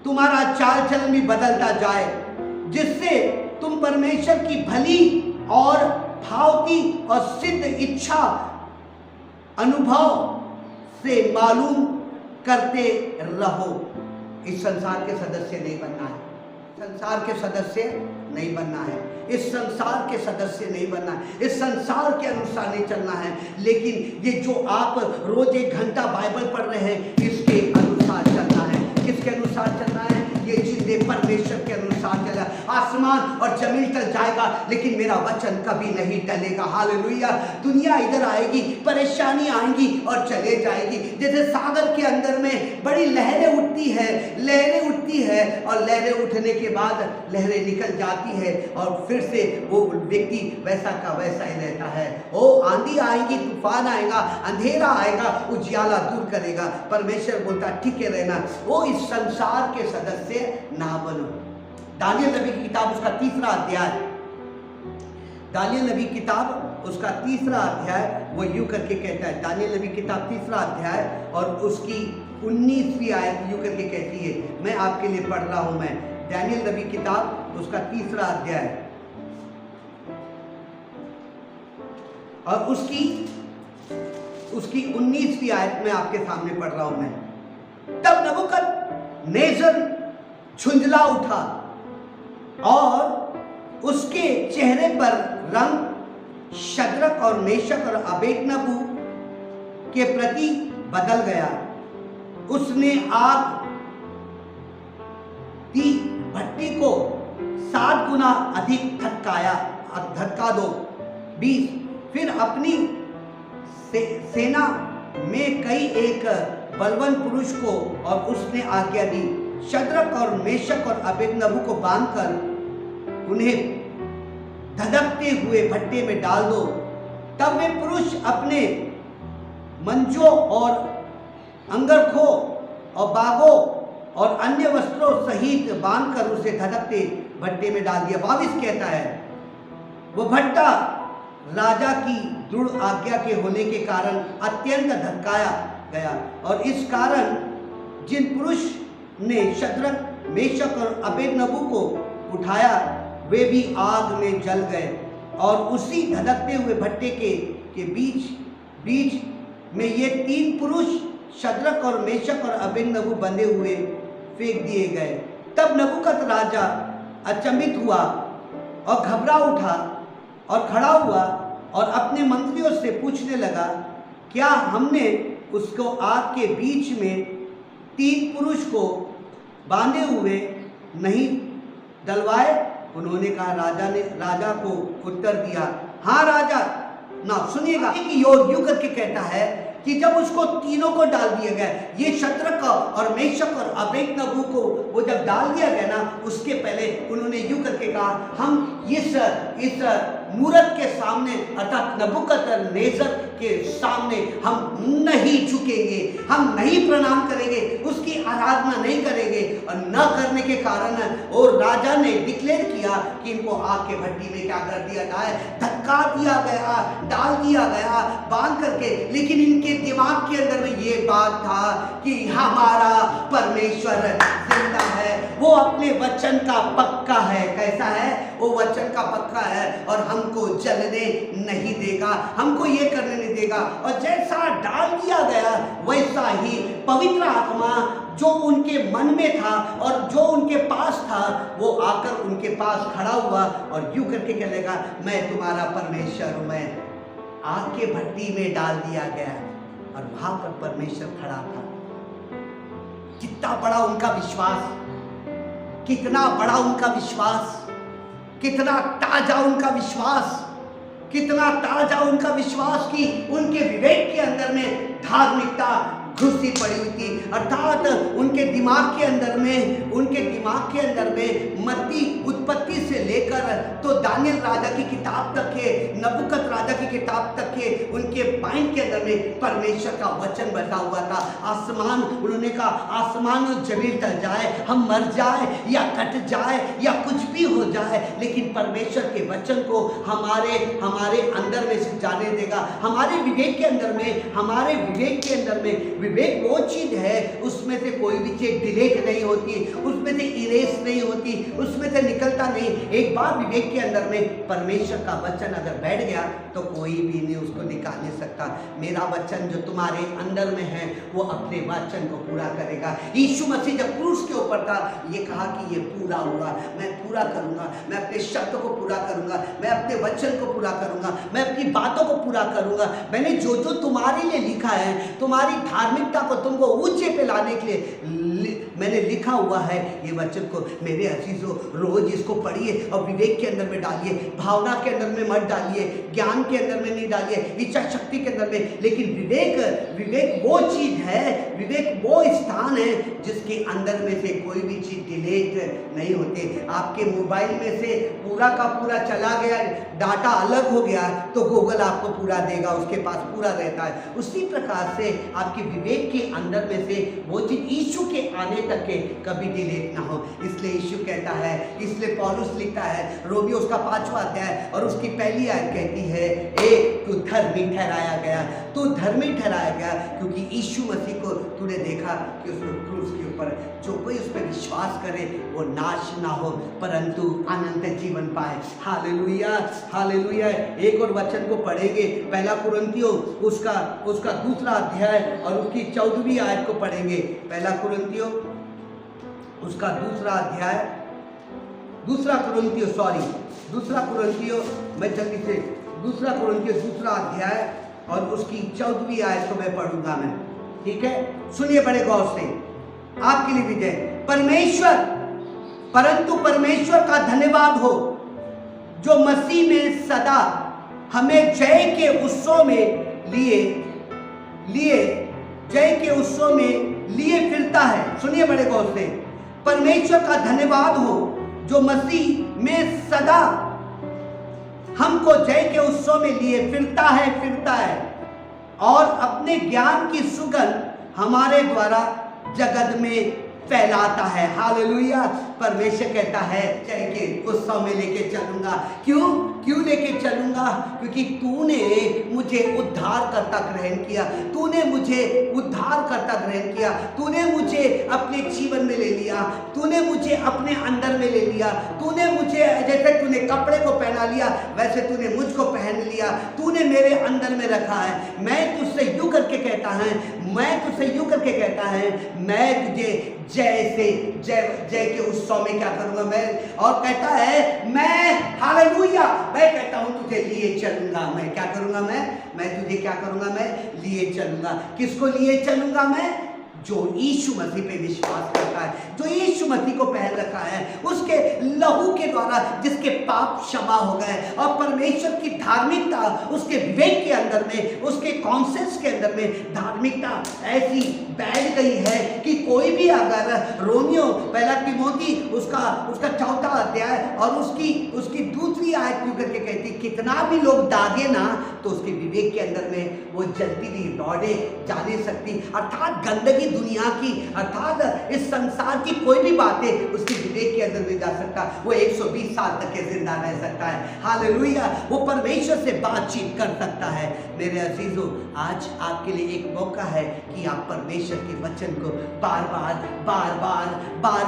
तुम्हारा चाल चलन भी बदलता जाए, जिससे तुम परमेश्वर की भली और भावती और सिद्ध इच्छा अनुभव से मालूम करते रहो। इस संसार के सदस्य नहीं बनना है, संसार के सदस्य नहीं बनना है, इस संसार के सदस्य नहीं बनना है, इस संसार के अनुसार नहीं चलना है, लेकिन ये जो आप रोज 1 घंटा बाइबल पढ़ रहे हैं इसके अनुसार चलना है। किसके अनुसार चलना है? ये जिंदे परमेश्वर के अनुसार चला। आसमान और जमीन टल जाएगा लेकिन मेरा वचन कभी नहीं टलेगा। हालेलुया। दुनिया इधर आएगी, परेशानी आएंगी और चले जाएगी। जैसे सागर के अंदर में बड़ी लहरें उठती है, लहरें उठती है और लहरें उठने के बाद लहरें निकल जाती है और फिर से वो व्यक्ति वैसा का वैसा ही रहता है। ओ आंधी आएगी, तूफान आएगा, अंधेरा आएगा, उजियाला दूर करेगा। परमेश्वर बोलता टिके रहना, वो इस संसार के सदस्य ना बनो। दानियल नबी की किताब उसका 3रा अध्याय, दानियल नबी किताब उसका 3रा अध्याय वो यूं करके कहता है। दानियल नबी किताब 3रा अध्याय और उसकी 19वीं आयत यूं करके कहती है। मैं आपके लिए पढ़ रहा हूं। मैं दानियल नबी किताब उसका 3रा अध्याय और उसकी 19वीं आयत में आपके सामने पढ़ रहा हूं मैं। तब नबूकदनेस्सर झुंझला उठा और उसके चेहरे पर रंग शद्रक और मेशक और अबेदनगो के प्रति बदल गया। उसने आग दी भट्टी को 7 गुना अधिक धक्का दो। 20 फिर अपनी सेना में कई एक बलवान पुरुष को और उसने आज्ञा दी, शद्रक और मेशक और अबेदनगो को बांधकर उन्हें धधकते हुए भट्टे में डाल दो। तब वे पुरुष अपने मंजों और अंगरखों और बागों और अन्य वस्त्रों सहित बांधकर उसे धधकते भट्टे में डाल दिया। 22 कहता है, वो भट्टा राजा की दृढ़ आज्ञा के होने के कारण अत्यंत धधकाया गया और इस कारण जिन पुरुष ने शद्रक मेशक और अबेदनगो को उठाया वे भी आग में जल गए और उसी धधकते हुए भट्टे के बीच में ये 3 पुरुष शद्रक और मेशक और अबेदनगो बंधे हुए फेंक दिए गए। तब नबूकद राजा अचंभित हुआ और घबरा उठा और खड़ा हुआ और अपने मंत्रियों से पूछने लगा, क्या हमने उसको आग के बीच में 3 पुरुष को बांधे हुए नहीं डलवाए? उन्होंने कहा, राजा को उत्तर दिया, हाँ राजा। ना सुनिएगा कि यूं करके कहता है कि जब उसको तीनों को डाल दिया गया, ये शद्रक और मेशक और अबेदनगो को वो जब डाल दिया गया ना, उसके पहले उन्होंने यूं करके कहा, हम इस मूरत के सामने अर्थात नबूकदनेस्सर के सामने हम नहीं झुकेंगे, हम नहीं प्रणाम करेंगे, उसकी आराधना नहीं करेंगे। और न करने के कारण और राजा ने डिक्लेयर किया कि इनको आग के भट्टी में क्या कर दिया जाए, धक्का दिया गया, डाल दिया गया बांध करके। लेकिन इनके दिमाग के अंदर में ये बात था कि हमारा परमेश्वर जिंदा है, वो अपने वचन का पक्का है। कैसा है? वो वचन का पक्का है और हमको जलने नहीं देगा, हमको ये करने नहीं देगा। और जैसा डाल दिया गया वैसा ही पवित्र आत्मा जो उनके मन में था और जो उनके पास था वो आकर उनके पास खड़ा हुआ और यूं करके कहेगा, मैं तुम्हारा परमेश्वर हूं। मैं आग के भट्टी में डाल दिया गया और वहां पर परमेश्वर खड़ा था। कितना बड़ा उनका विश्वास, कितना बड़ा उनका विश्वास, कितना ताजा उनका विश्वास, कितना ताजा उनका विश्वास कि उनके विवेक के अंदर में धार्मिकता घुसी पड़ी हुई थी। अर्थात उनके दिमाग के अंदर में मत्ती उत्पत्ति से लेकर तो दानियल राजा की किताब तक के, नबूकद राजा की किताब तक के उनके माइंड के अंदर में परमेश्वर का वचन बैठा हुआ था। आसमान, उन्होंने कहा आसमान और जमीन टल जाए, हम मर जाए या कट जाए या कुछ भी हो जाए, लेकिन परमेश्वर के वचन को हमारे अंदर में से जाने देगा। हमारे विवेक के अंदर में, हमारे विवेक के अंदर में, विवेक वो चीज है उसमें से कोई भी चीज डिलीट नहीं होती, उसमें से इरेज नहीं होती, उसमें से निकलता नहीं। एक बार विवेक के अंदर में परमेश्वर का वचन अगर बैठ गया तो कोई भी नहीं उसको निकाल नहीं सकता। मेरा वचन जो तुम्हारे अंदर में है वो अपने वचन को पूरा करेगा। यीशु मसीह जब क्रूस के ऊपर था, ये कहा कि ये पूरा हुआ, मैं पूरा करूंगा, मैं अपने शब्द को पूरा करूंगा, मैं अपने वचन को पूरा करूंगा, मैं अपनी बातों को पूरा करूंगा। मैंने जो जो तुम्हारे लिए लिखा है, तुम्हारी धार्मिकता को तुमको ऊंचे पे लाने के लिए मैंने लिखा हुआ है, ये वचन को मेरे अजीजों रोज इसको पढ़िए और विवेक के अंदर में डालिए, भावना के अंदर में मत डालिए, ज्ञान के अंदर में नहीं डालिए, इच्छा शक्ति के अंदर में। लेकिन विवेक वो चीज है, विवेक वो स्थान है जिसके अंदर में से कोई भी चीज डिलीट नहीं होती। आपके मोबाइल में से पूरा का पूरा चला गया, डाटा अलग हो गया तो गूगल आपको पूरा देगा, उसके पास पूरा रहता है। उसी प्रकार से आपके विवेक के अंदर में से वो चीज यीशु के आने तक के कभी डिलीट ना हो। इसलिए यीशु कहता है, इसलिए पौलुस लिखता है रोमियो उसका 5वां अध्याय और उसकी पहली आयत कहती है, ए तू धर्मी ठहराया गया, तू धर्मी ठहराया गया क्योंकि यीशु मसीह को तूने देखा कि उसको क्रूस के ऊपर जो कोई उस पर विश्वास करे वो नाश ना हो परंतु अनंत जीवन पाए। Hallelujah, hallelujah. एक और वचन को पढ़ेंगे, पहला कुरिन्थियों उसका 2 अध्याय और उसकी 14वीं आयत को पढ़ेंगे। पहला कुरिन्थियों उसका 2 अध्याय, दूसरा कुरिन्थियों मैं जल्दी से 2 कुरिन्थियों 2 अध्याय और उसकी 14वीं आयत को मैं पढ़ूंगा मैं, ठीक है? सुनिए बड़े गौर से, आपके लिए विजय। परंतु परमेश्वर का धन्यवाद हो जो मसीह में सदा हमें जय के उत्सव में लिए फिरता है। सुनिए बड़े गौर से, परमेश्वर का धन्यवाद हो जो मसीह में सदा हमको जय के उत्सव में लिए फिरता है और अपने ज्ञान की सुगंध हमारे द्वारा जगत में फैलाता है। हालेलुया। परमेश्वर कहता है जय के उत्सव में लेके चलूंगा। क्यों लेके चलूंगा? क्योंकि तूने मुझे उद्धारकर्ता ग्रहण किया, तूने मुझे उद्धारकर्ता ग्रहण किया, तूने मुझे अपने जीवन में ले लिया, तूने मुझे अपने अंदर में ले लिया, तूने मुझे जैसे तूने कपड़े को पहना लिया वैसे तूने मुझको पहन लिया, तूने मेरे अंदर में रखा है। मैं तुझसे यूं करके कहता है, मैं तुझे जय के उत्सव में क्या करूंगा मैं, और कहता है मैं हालेलुया, मैं कहता हूं तुझे लिए चलूंगा। मैं क्या करूंगा? मैं तुझे क्या करूंगा? मैं लिए चलूंगा। किसको लिए चलूंगा? मैं जो यीशु मसीह पे विश्वास करता है, जो यीशु मसीह को पहन रखा है, उसके लहू के द्वारा जिसके पाप क्षमा हो गए और परमेश्वर की धार्मिकता उसके विवेक के अंदर में, उसके कॉन्सेंस के अंदर में धार्मिकता ऐसी बैठ गई है कि कोई भी अगर रोमियो पहला तिमोथी उसका 4 अध्याय और उसकी 2 आयत क्यों करके कहती, कितना भी लोग दागे ना तो उसके विवेक के अंदर में वो जलती हुई रॉडे जा नहीं सकती। अर्थात गंदगी दुनिया की, अर्थात इस संसार की कोई भी बातें उसके विवेक के अंदर में जा सकता, वो 120 साल तक के जिंदा रह सकता है। हालेलुया। वो परमेश्वर से बातचीत कर सकता है। मेरे अजीजों, आज आपके लिए एक मौका है कि आप परमेश्वर के वचन को बार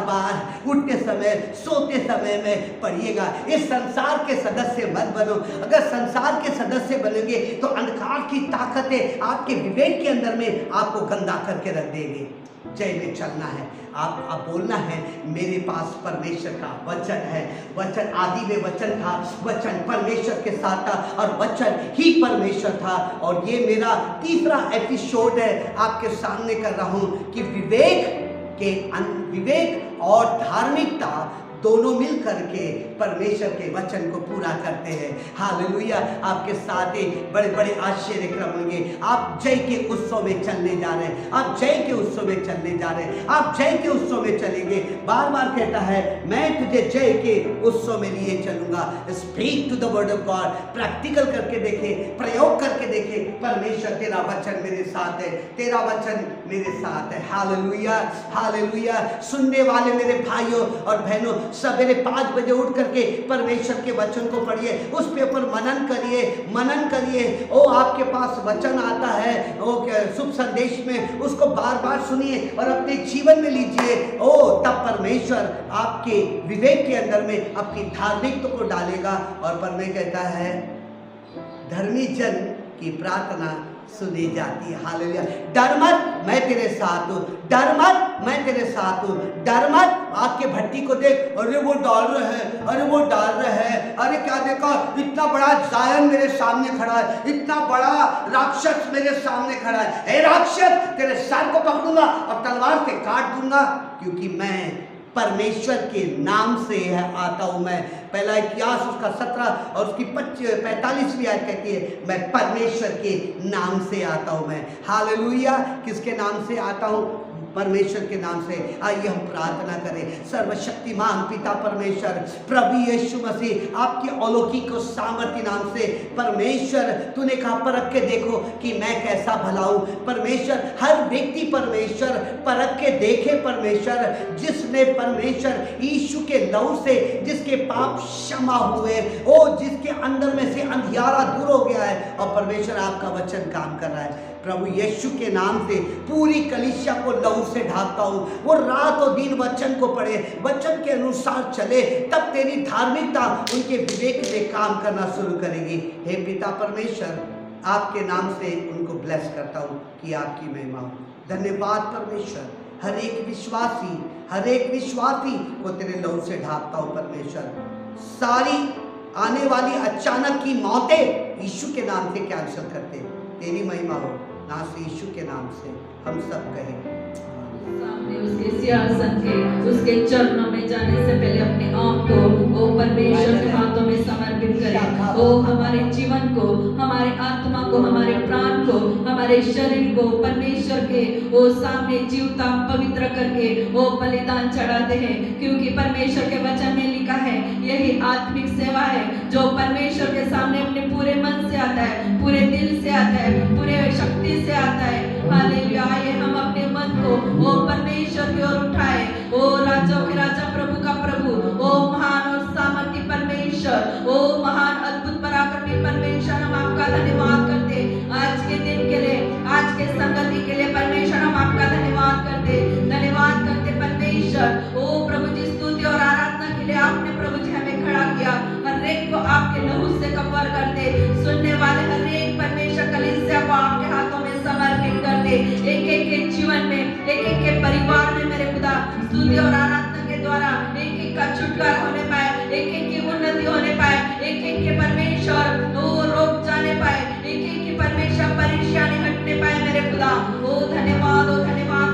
बार उठते समय, सोते समय में पढ़िएगा। इस संसार के सदस्य मत बनो। अगर संसार के सदस्य बनेंगे तो अंधकार की ताकतें आपके विवेक के अंदर में आपको गंदा करके रख देंगे। जय में चलना है, आप बोलना है, मेरे पास परमेश्वर का वचन है। वचन आदि में वचन था, वचन परमेश्वर के साथ था और वचन ही परमेश्वर था। और ये मेरा 3रा एपिसोड है, आपके सामने कर रहा हूं कि विवेक और धार्मिकता दोनों मिल करके परमेश्वर के वचन को पूरा करते हैं। हालेलुया। आपके साथ ही बड़े बड़े आश्चर्य क्रम होंगे। आप जय के उत्सव में चलने जा रहे हैं, आप जय के उत्सव में चलने जा रहे हैं, आप जय के उत्सव में चलेंगे। बार बार कहता है, मैं तुझे जय के उत्सव में लिए चलूंगा। Speak to the word of God. Practical करके देखे, प्रयोग करके देखे। परमेश्वर तेरा वचन मेरे साथ है, तेरा वचन मेरे साथ है। Hallelujah, hallelujah. सुनने वाले मेरे भाइयों और बहनों, सवेरे 5 बजे उठ करके परमेश्वर के वचन को पढ़िए, उस पे ऊपर मनन करिए। ओ आपके पास वचन आता है, ओ शुभ संदेश में उसको बार बार सुनिए और अपने जीवन में लीजिए। ओ तब परमेश्वर आपके विवेक के अंदर में अपनी धार्मिकता को डालेगा। और परमेश्वर कहता है धर्मी जन की प्रार्थना सुनी जाती है। हालेलुया। डर मत, मैं तेरे साथ हूँ, डर मत, मैं तेरे साथ हूँ, डर मत। आपके भट्टी को देख, अरे वो डाल रहे हैं, अरे वो डाल रहे हैं, अरे क्या देखा, इतना बड़ा जायन मेरे सामने खड़ा है, इतना बड़ा राक्षस मेरे सामने खड़ा है। ए राक्षस, तेरे सर को पकड़ूंगा और तलवार से काट दूंगा, क्योंकि मैं परमेश्वर के नाम से आता हूं। मैं पहला इतिहास उसका 17 और उसकी 45वीं आयत कहती है, मैं परमेश्वर के नाम से आता हूं। मैं हालेलुया। किसके नाम से आता हूं? परमेश्वर के नाम से। आइए हम प्रार्थना करें। सर्वशक्तिमान पिता परमेश्वर, प्रभु यीशु मसीह, आपके अलौकिक और सामर्थ्य नाम से परमेश्वर, तूने कहा परख के देखो कि मैं कैसा भला हूं। परमेश्वर, हर व्यक्ति परमेश्वर परख के देखे परमेश्वर, जिसने परमेश्वर यीशु के लहू से जिसके पाप क्षमा हुए, ओ जिसके अंदर में से अंधियारा दूर हो गया है, और परमेश्वर आपका वचन काम कर रहा है। प्रभु यीशु के नाम से पूरी कलीसिया को लहू से ढाकता हूँ। वो रात और दिन वचन को पढ़े, वचन के अनुसार चले, तब तेरी धार्मिकता उनके विवेक में काम करना शुरू करेगी। हे पिता परमेश्वर, आपके नाम से उनको ब्लेस करता हूँ कि आपकी महिमा हो। धन्यवाद परमेश्वर। हर एक विश्वासी को तेरे लहू से ढाकता हूँ परमेश्वर। सारी आने वाली अचानक की मौतें यीशु के नाम से कैंसिल करते, तेरी महिमा हो। ना से यीशु के नाम से हम सब कहें। सामने उसके सिंहासन के, उसके चरणों में जाने से पहले अपने आप को वो परमेश्वर के हाथों में समर्पित करें। वो हमारे जीवन को, हमारे आत्मा को, हमारे प्राण को, हमारे शरीर को परमेश्वर के वो सामने जीवता पवित्र करके वो बलिदान चढ़ाते हैं, क्योंकि परमेश्वर के वचन में लिखा है यही आत्मिक सेवा है जो परमेश्वर के सामने अपने पूरे मन से आता है, पूरे दिल से आता है, पूरे शक्ति से आता है। हालेलुया। आइए हम अपने मन को वो परमेश्वर की ओर उठाए। ओ राजाओं के राजा, प्रभु का प्रभु, ओ महान और सामर्थी परमेश्वर, ओ महान अद्भुत पराक्रमी परमेश्वर, हम आपका धन्यवाद करते आज के दिन के लिए, आज के संगति के लिए परमेश्वर, हम आपका धन्यवाद करते परमेश्वर। ओ प्रभु जी, स्तुति और आराधना के लिए आपने प्रभु जी हमें खड़ा किया। हर एक को आपके लहू से कवर कर दे। सुनने वाले हर एक परमेश्वर कलीसिया को आपके हाथों में समर्पित कर दे। एक एक के जीवन में, एक एक के परिवार में मेरे खुदा स्तुति और आराधना के द्वारा एक एक का छुटकारा होने पाए, एक एक की उन्नति होने पाए, एक एक के परमेश्वर वो रोक जाने पाए, एक एक की परमेश्वर परेशानी हटने पाए मेरे खुदा। ओ धन्यवाद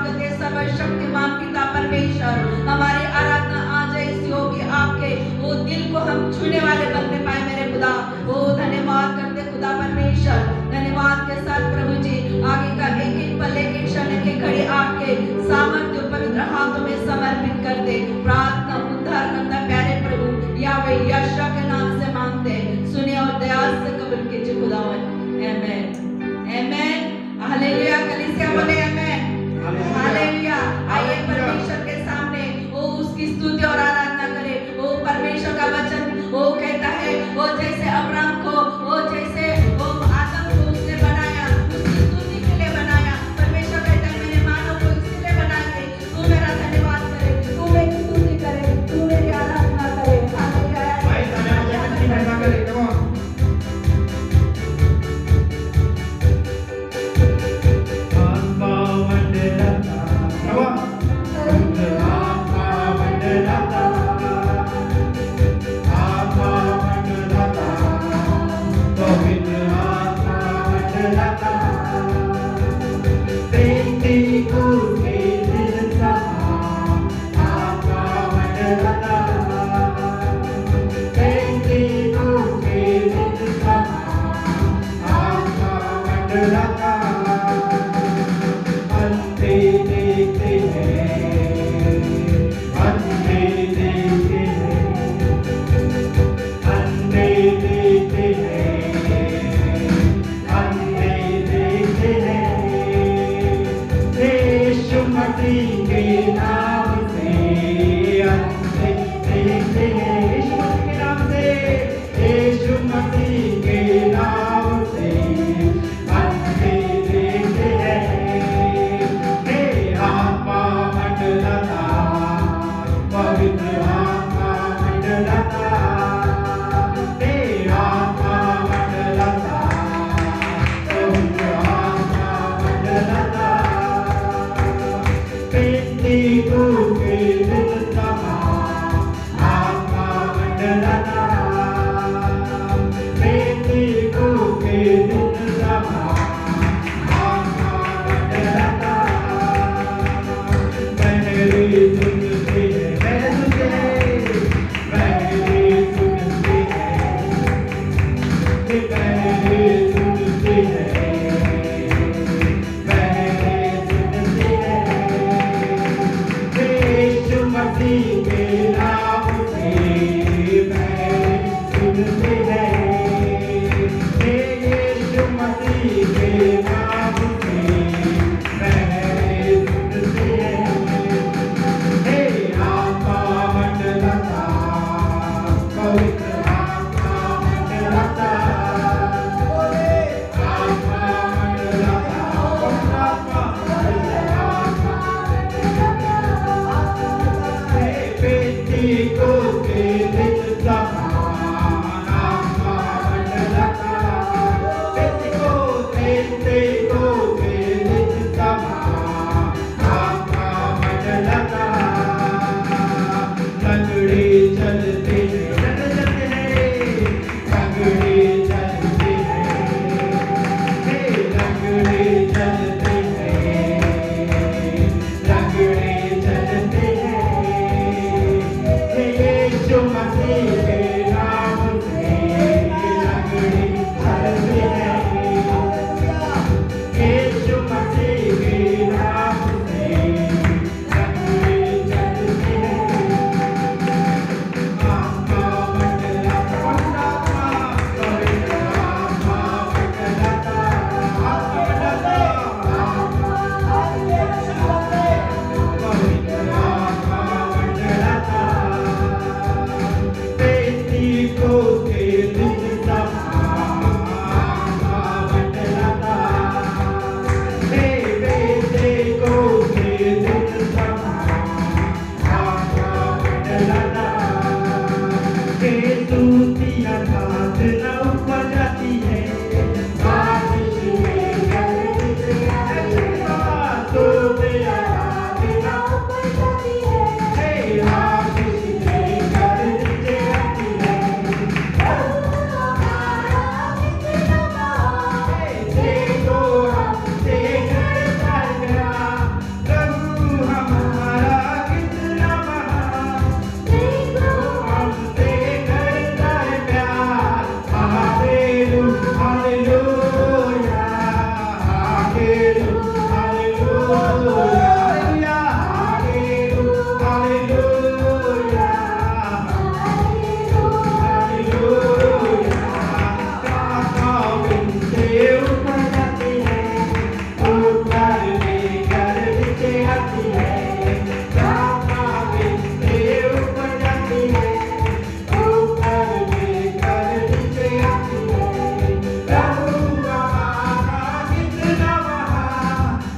करते सर्वशक्तिमान पिता परमेश्वर। हमारी आराधना आज ऐसी होगी आपके वो दिल को हम छूने वाले बनने पाए मेरे खुदा। ओ धन्यवाद करते खुदा परमेश्वर। धन्यवाद के साथ प्रभु जी आगे का एक एक पल, एक एक क्षण, एक एक घड़ी आपके सामर्थ्य पवित्र हाथों में समर्पित कर दे। प्रार्थना उद्धार करता प्यारे प्रभु यावे यशा के नाम से मांगते, सुनिए और दया से कबूल कीजिए खुदावन। आमेन आमेन। हालेलुया। कलीसिया बोले आमेन हालेलुया। आइए परमेश्वर के सामने वो उसकी स्तुति और आराधना करे। वो परमेश्वर का वचन वो कहता है, वो जैसे अब्राहम को, वो जैसे वो आदम को उसने बनाया, उसकी स्तुति के लिए बनाया। परमेश्वर कहता है मैंने मानव को इसलिए बनाया, तू मेरा धन्यवाद करे, तू मेरी स्तुति करे, तू मेरी आराधना करे। हालेलुया। भाई धन्यवाद की महिमा करे। के नाम से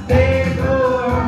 देखो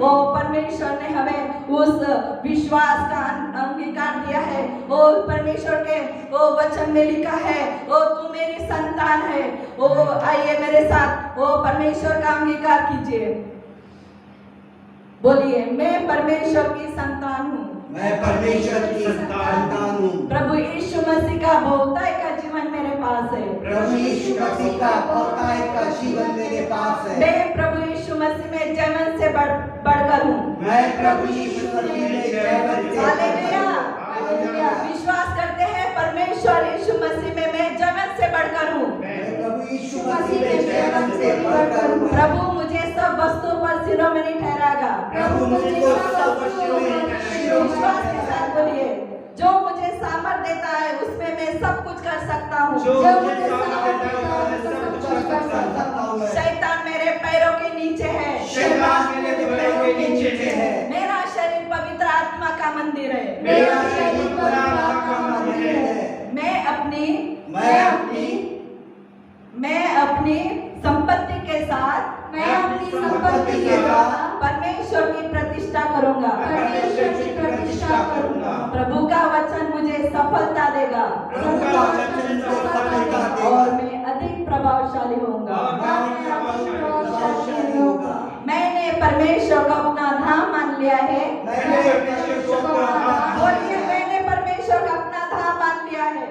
वो परमेश्वर ने हमें उस विश्वास का अंगीकार दिया है। वो परमेश्वर के वो वचन में लिखा है, वो तू मेरी संतान है। वो आइए मेरे साथ वो परमेश्वर का अंगीकार कीजिए, बोलिए मैं परमेश्वर की संतान हूँ। मैं परमेश्वर की संतान हूँ। प्रभु यीशु मसीह का बहुतायत का जीवन मेरे पास है। प्रभु यीशु मसीह का बहुतायत का जीवन मेरे पास है। मैं प्रभु यीशु मसीह में जन्म से बढ़कर हूँ। मैं प्रभु यीशु मसीह में जन्म से हालेलुया। विश्वास करते हैं परमेश्वर यीशु मसीह में मैं जन्म से बढ़कर हूँ। प्रभु यीशु मसीह में जन्म से बढ़कर हूँ। प्रभु मुझे सब वस्तुओं पर सिरों में नहीं ठहराएगा। प्रभु मुझको सब वस्तुओं में विश्वास के साथ बोलिए, जो मुझे सामर्थ देता है उसमें मैं सब कुछ कर सकता हूँ। जो मुझे सामर्थ देता है मैं सब कुछ कर सकता हूँ। शैतान मेरे पैरों के नीचे है। शैतान मेरे पैरों के नीचे है। मेरा शरीर पवित्र आत्मा का मंदिर है। मेरा शरीर पवित्र आत्मा का मंदिर है। मैं अपनी संपत्ति के साथ परमेश्वर की प्रतिष्ठा करूंगा। प्रभु का वचन मुझे सफलता देगा और मैं अधिक प्रभावशाली होऊंगा। मैंने परमेश्वर को अपना धाम मान लिया है। बोलिए मैंने परमेश्वर का अपना धाम मान लिया है।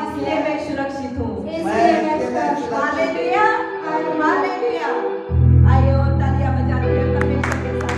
इसलिए मैं सुरक्षित हूँ। Hallelujah, hallelujah. आइए और तालियां बजाते हुए परमेश्वर के साथ।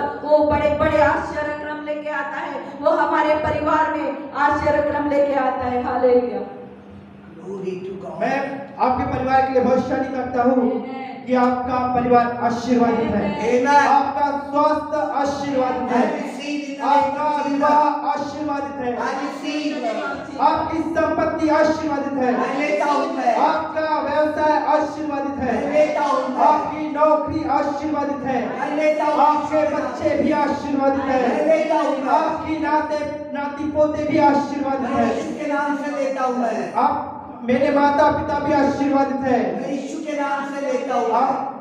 वो बड़े बड़े आश्चर्य क्रम लेके आता है, वो हमारे परिवार में आश्चर्य क्रम लेके आता है। हालेलुया। Glory to God. मैं आपके परिवार के लिए भविष्यवाणी करता हूँ कि आपका परिवार आशीर्वादित है, Amen. आपका स्वास्थ्य आशीर्वादित I है, receive in the आपका name of विवाह Jesus. आशीर्वादित है, I receive. आपकी संपत्ति आशीर्वादित है, मैं लेता हूँ मैं। आपका व्यवसाय आशीर्वादित है, मैं लेता हूँ मैं। आपकी नौकरी आशीर्वादित है, मैं लेता हूँ। आपके बच्चे भी आशीर्वादित मैं है, लेता हूँ मैं। आपकी नाती पोते भी आशीर्वादित मैं है, यीशु के नाम से लेता हूँ मैं। आप मेरे माता पिता भी आशीर्वादित है, मैं यीशु के नाम से लेता हूँ।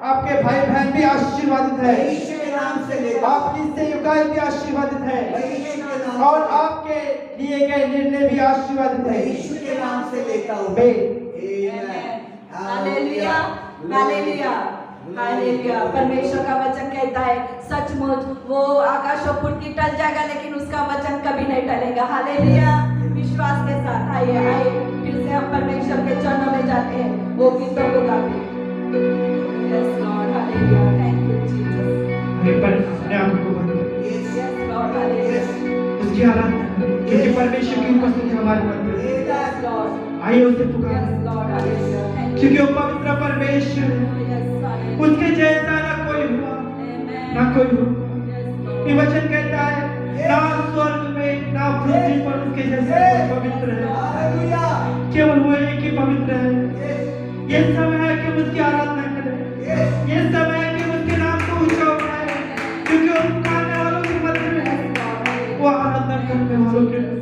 आपके भाई बहन भी आशीर्वादित मैं है, यीशु के नाम से लेता हूँ। आपकी सेवकाई भी आशीर्वादित मैं है, यीशु के नाम और से- आपके लिए गए निर्णय भी आशीर्वादित मैं है। यीशु के नाम से लेता हूँ। Amen. Amen. Hallelujah, hallelujah, hallelujah. परमेश्वर का वचन कहता है सचमुच वो आकाश और पृथ्वी टल जाएगा लेकिन उसका वचन कभी नहीं टलेगा। हालेलुया। विश्वास के साथ आइए आइए फिर से हम परमेश्वर के चरणों में जाते हैं, वो गीतों को गाते हैं। Yes Lord, hallelujah, thank you Jesus. अपने आप को बंद करें, Yes. Yes Lord, hallelujah. Yes. उसकी आराधना करें, क्योंकि परमेश्वर की उपस्थिति हमारे मध्य है। Yes Lord, आइए उसे yes पुकारें, Lord, hallelujah, thank you. क्योंकि वो पवित्र परमेश्वर है, Yes, हालेलुया, उसके जैसा ना कोई हुआ Amen. ना कोई हुआ। Yes Lord, ये वचन कहता है ना स्वर्ग में ना पृथ्वी पर उसके जैसा कोई पवित्र है, Hallelujah. केवल वो एक ही पवित्र है। Yes. ये समय है कि हम उसकी आराधना करें, Yes. ये समय है कि हम उसके नाम को ऊंचा उठाएं, क्योंकि वो पुकारने वालों के मध्य में है, वो आराधना करने वालों के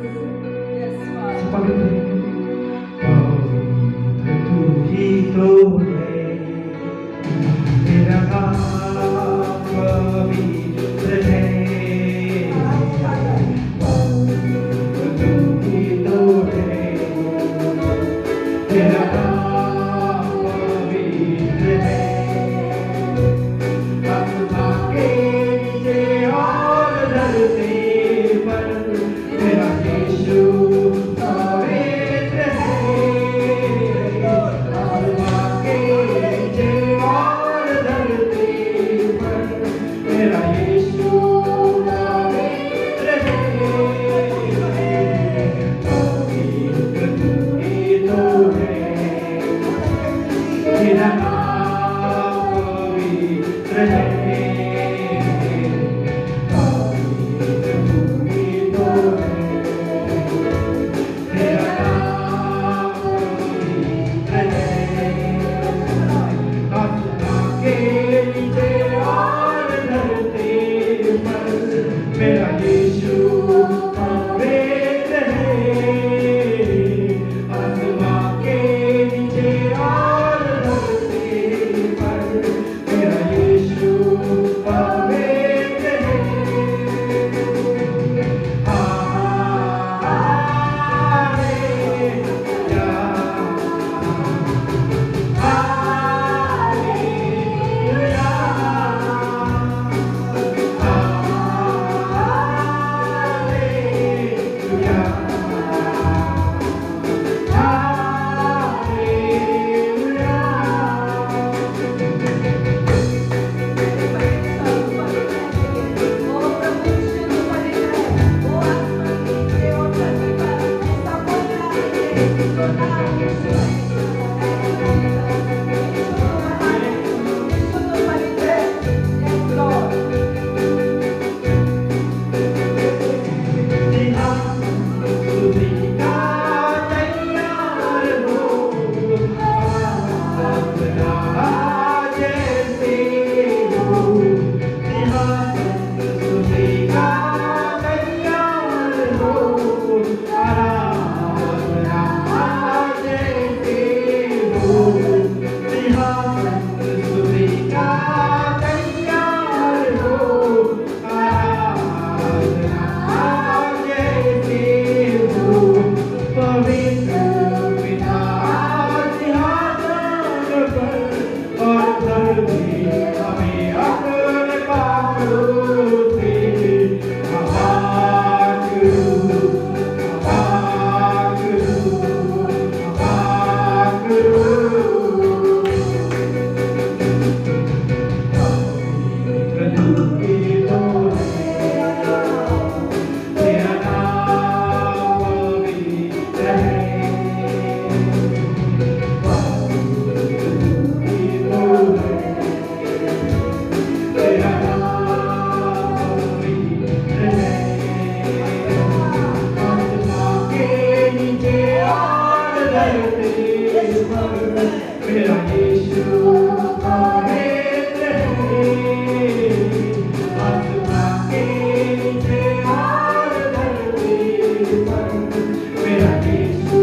yes Lord, पवित्र है। पवित्र तू ही तो है, तेरा नाम पवित्र है। पवित्र तू ही तो है, तेरा नाम पवित्र है। आसमां के नीचे और धरती पर तेरा यीशु पवित्र मेरा यीशु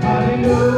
Hallelujah.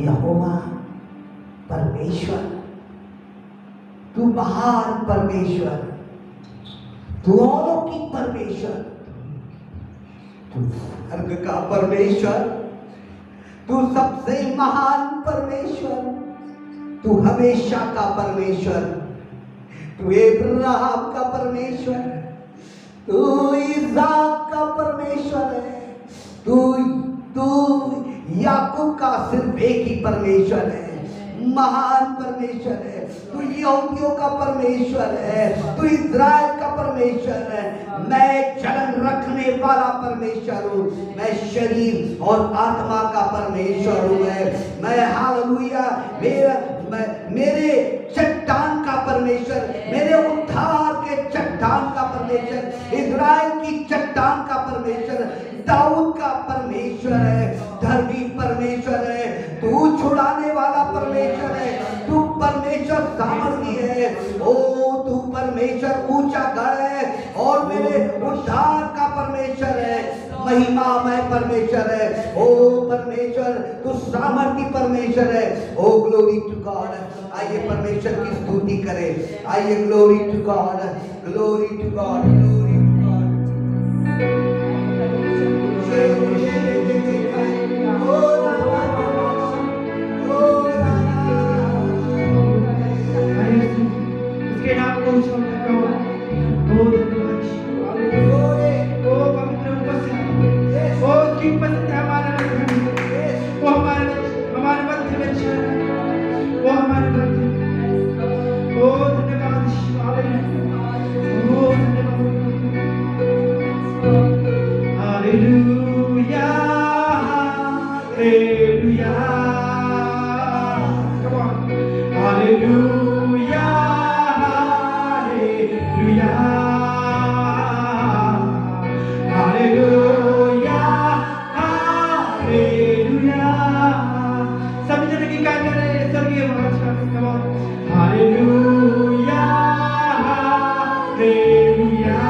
यहोवा परमेश्वर, तू महान परमेश्वर, तू अलौकिक परमेश्वर, तू स्वर्ग का परमेश्वर, तू सबसे महान परमेश्वर, तू हमेशा का परमेश्वर, तू इब्राहिम का परमेश्वर, तू इसहाक का परमेश्वर है, तू याकूब का सिर्फ एक ही परमेश्वर है, महान परमेश्वर है, तू यहूदियों का परमेश्वर है, तू इज़राइल का परमेश्वर है। मैं जलन रखने वाला परमेश्वर हूँ, मैं शरीर और आत्मा का परमेश्वर हूँ। मैं हालेलुया, मेरे चट्टान का परमेश्वर, मेरे उद्धार के चट्टान का परमेश्वर, इज़राइल की चट्टान का परमेश्वर, दाऊद का परमेश्वर है, धर्मी परमेश्वर है, तू छुड़ाने वाला परमेश्वर है, तू परमेश्वर सामर्थी है। ओ तू परमेश्वर ऊंचा गढ़ है और मेरे उद्धार का परमेश्वर है, महिमामय परमेश्वर है। ओ परमेश्वर तू सामर्थी परमेश्वर है। Oh glory to God. आइए परमेश्वर की स्तुति करें। आइए glory to God, glory to God, glory to God. उसके नाम को उछालकर कहो, ओ धन्यवाद यीशु, ओ पवित्र उपस्थिति, ओ उसकी उपस्थिति हमारे मध्य में, वो हमारे मध्य में छा रहा है, वो हमारे मध्य में। ओ धन्यवाद यीशु, ओ धन्यवाद, hallelujah, hallelujah, come on, hallelujah, hallelujah, hallelujah. सभी जन की गान कर रहे हैं, स्वर्गीय भाषा में, come on, hallelujah, hallelujah,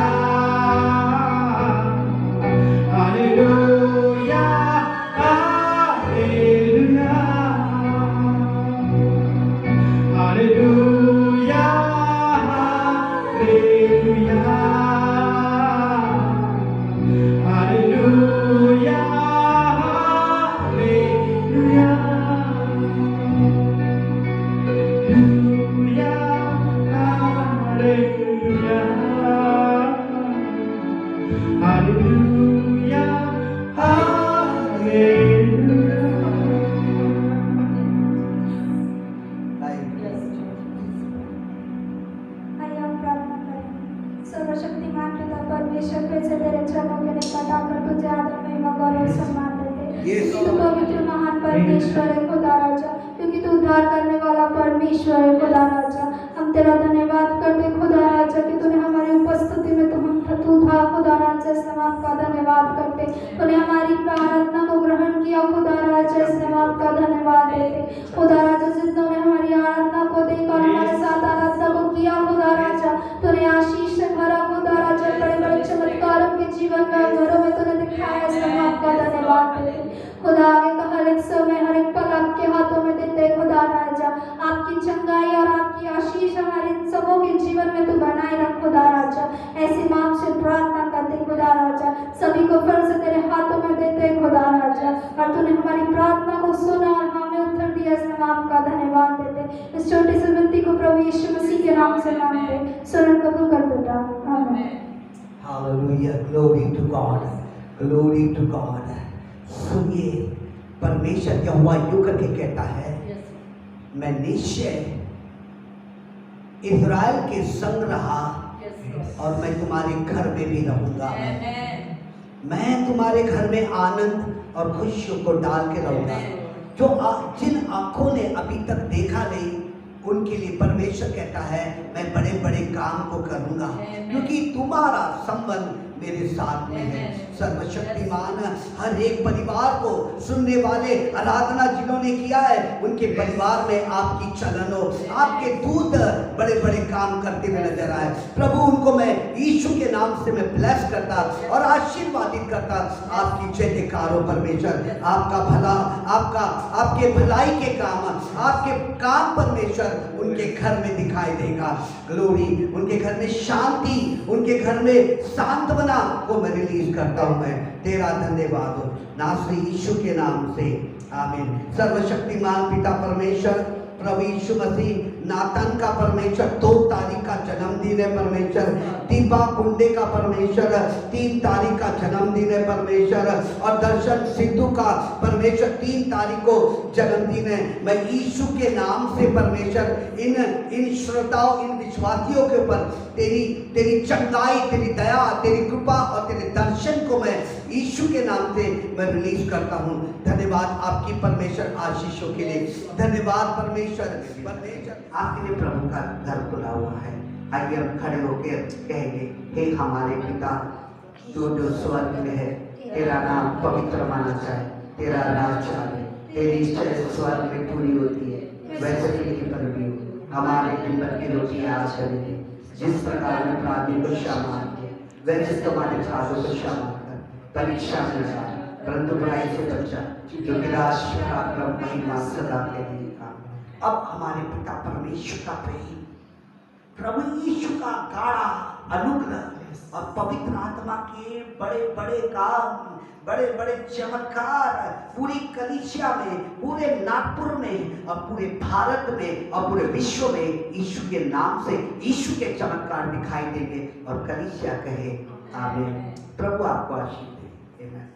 hallelujah, hallelujah, hallelujah, hallelujah, hallelujah, hallelujah, आइए हम प्रार्थना करें। सर्वशक्तिमान पिता परमेश्वर, फिर से तेरे चरणों के निकट आकर तुझे आदर महिमा गौरव सम्मान देते हैं। तू पवित्र महान परमेश्वर है खुदा राजा, क्योंकि तू उद्धार करने वाला परमेश्वर है खुदा राजा। हम तेरा धन्यवाद करते खुदा राजा कि तूने हमारी उपस्थिति में तू था खुदा राजा, इसलिए हम आपका धन्यवाद करते। तूने हमारी प्रार्थना को ग्रहण किया खुदा राजा, इसलिए हम आपका धन्यवाद देते खुदा राजा। जिन्होंने हमारी आराधना को देखा, हमारे साथ आराधना को किया खुदा राजा, तूने आशीष से भरा खुदा राजा, बड़े बड़े चमत्कार उनके जीवन में घरों में तूने दिखाया, इसलिए हम आपका धन्यवाद देते खुदा। आगे का हर एक समय हर एक पल आपके हाथों में देते खुदा राजा। आपकी चंगाई और आपकी आशीष हमारे सबों के जीवन में तू बनाए रख खुदा राजा। ऐसी मांग से प्रार्थना करते खुदा राजा, सभी को फिर से तेरे हाथों में देते खुदा राजा। और तूने हमारी प्रार्थना को सुना और हमें उत्तर दिया, इसलिए हम आपका धन्यवाद देते। इस छोटी सी विनती को प्रभु यीशु मसीह के नाम से मांगते, सुन कबूल कर बेटा, आमीन। हालेलुया, glory to God, glory to God. सुनिए, परमेश्वर यहोवा यूं करके कहता है, मैं निश्चय इज़राइल के संग रहा और मैं तुम्हारे घर में भी रहूंगा। मैं तुम्हारे घर में आनंद और खुशियों को डाल के रहूंगा। जो जिन आंखों ने अभी तक देखा नहीं, उनके लिए परमेश्वर कहता है मैं बड़े बड़े काम को करूंगा, क्योंकि तुम्हारा संबंध मेरे साथ में है। सर्वशक्तिमान हर एक परिवार को सुनने वाले आराधना जिन्होंने किया है उनके परिवार में आपकी चलन हो, आपके दूत बड़े बड़े काम करते हुए नजर आए। प्रभु उनको मैं यीशु के नाम से मैं ब्लेस करता और आशीर्वादित करता। आपकी जय जयकार हो परमेश्वर, आपका भला, आपके भलाई के काम, आपके काम परमेश्वर उनके घर में दिखाई देगा। ग्लोरी, उनके घर में शांति, उनके घर में सांत्वना को मैं रिलीज करता हूं। मैं तेरा धन्यवाद हो नासरी यीशु के नाम से, आमीन। सर्वशक्तिमान पिता परमेश्वर, प्रभु यीशु मसीह, नातन का परमेश्वर 2 तारीख का जन्मदिन है परमेश्वर। दीपा कुंडे का परमेश्वर 3 तारीख का जन्मदिन है परमेश्वर। और दर्शन सिद्धू का परमेश्वर 3 तारीख को जन्मदिन है। मैं यीशु के नाम से परमेश्वर इन श्रोताओं, इन विश्वासियों के ऊपर तेरी चंगाई, तेरी दया, तेरी कृपा और तेरे दर्शन को मैं यीशु के नाम से मैं रिलीज करता हूँ। धन्यवाद आपकी परमेश्वर आशीषों के लिए। धन्यवाद परमेश्वर। आपके लिए प्रभु का घर खुला हुआ है। आइए हम खड़े होकर कहेंगे, हे हमारे पिता जो स्वर्ग में है, तेरा नाम पवित्र माना जाए, तेरा राज आए, तेरी इच्छा स्वर्ग में पूरी होती है वैसे पृथ्वी पर भी हो। हमारे दिन भर की रोटी आज करेंगे, जिस प्रकार में अपराधी को क्षमा किया वैसे तुम्हारे अपराधों को क्षमा कर, परीक्षा में जा परंतु बुराई से बचा, क्योंकि राष्ट्र का महिमा सदा के लिए। अब हमारे पिता परमेश्वर का प्रेम, प्रभु यीशु का गाढ़ा अनुग्रह और पवित्र आत्मा के बड़े बड़े काम, बड़े बड़े चमत्कार पूरी कलीसिया में, पूरे नागपुर में और पूरे भारत में और पूरे विश्व में यीशु के नाम से यीशु के चमत्कार दिखाई देंगे और कलीसिया कहे आमीन। प्रभु आपको आशीष दे। आमीन।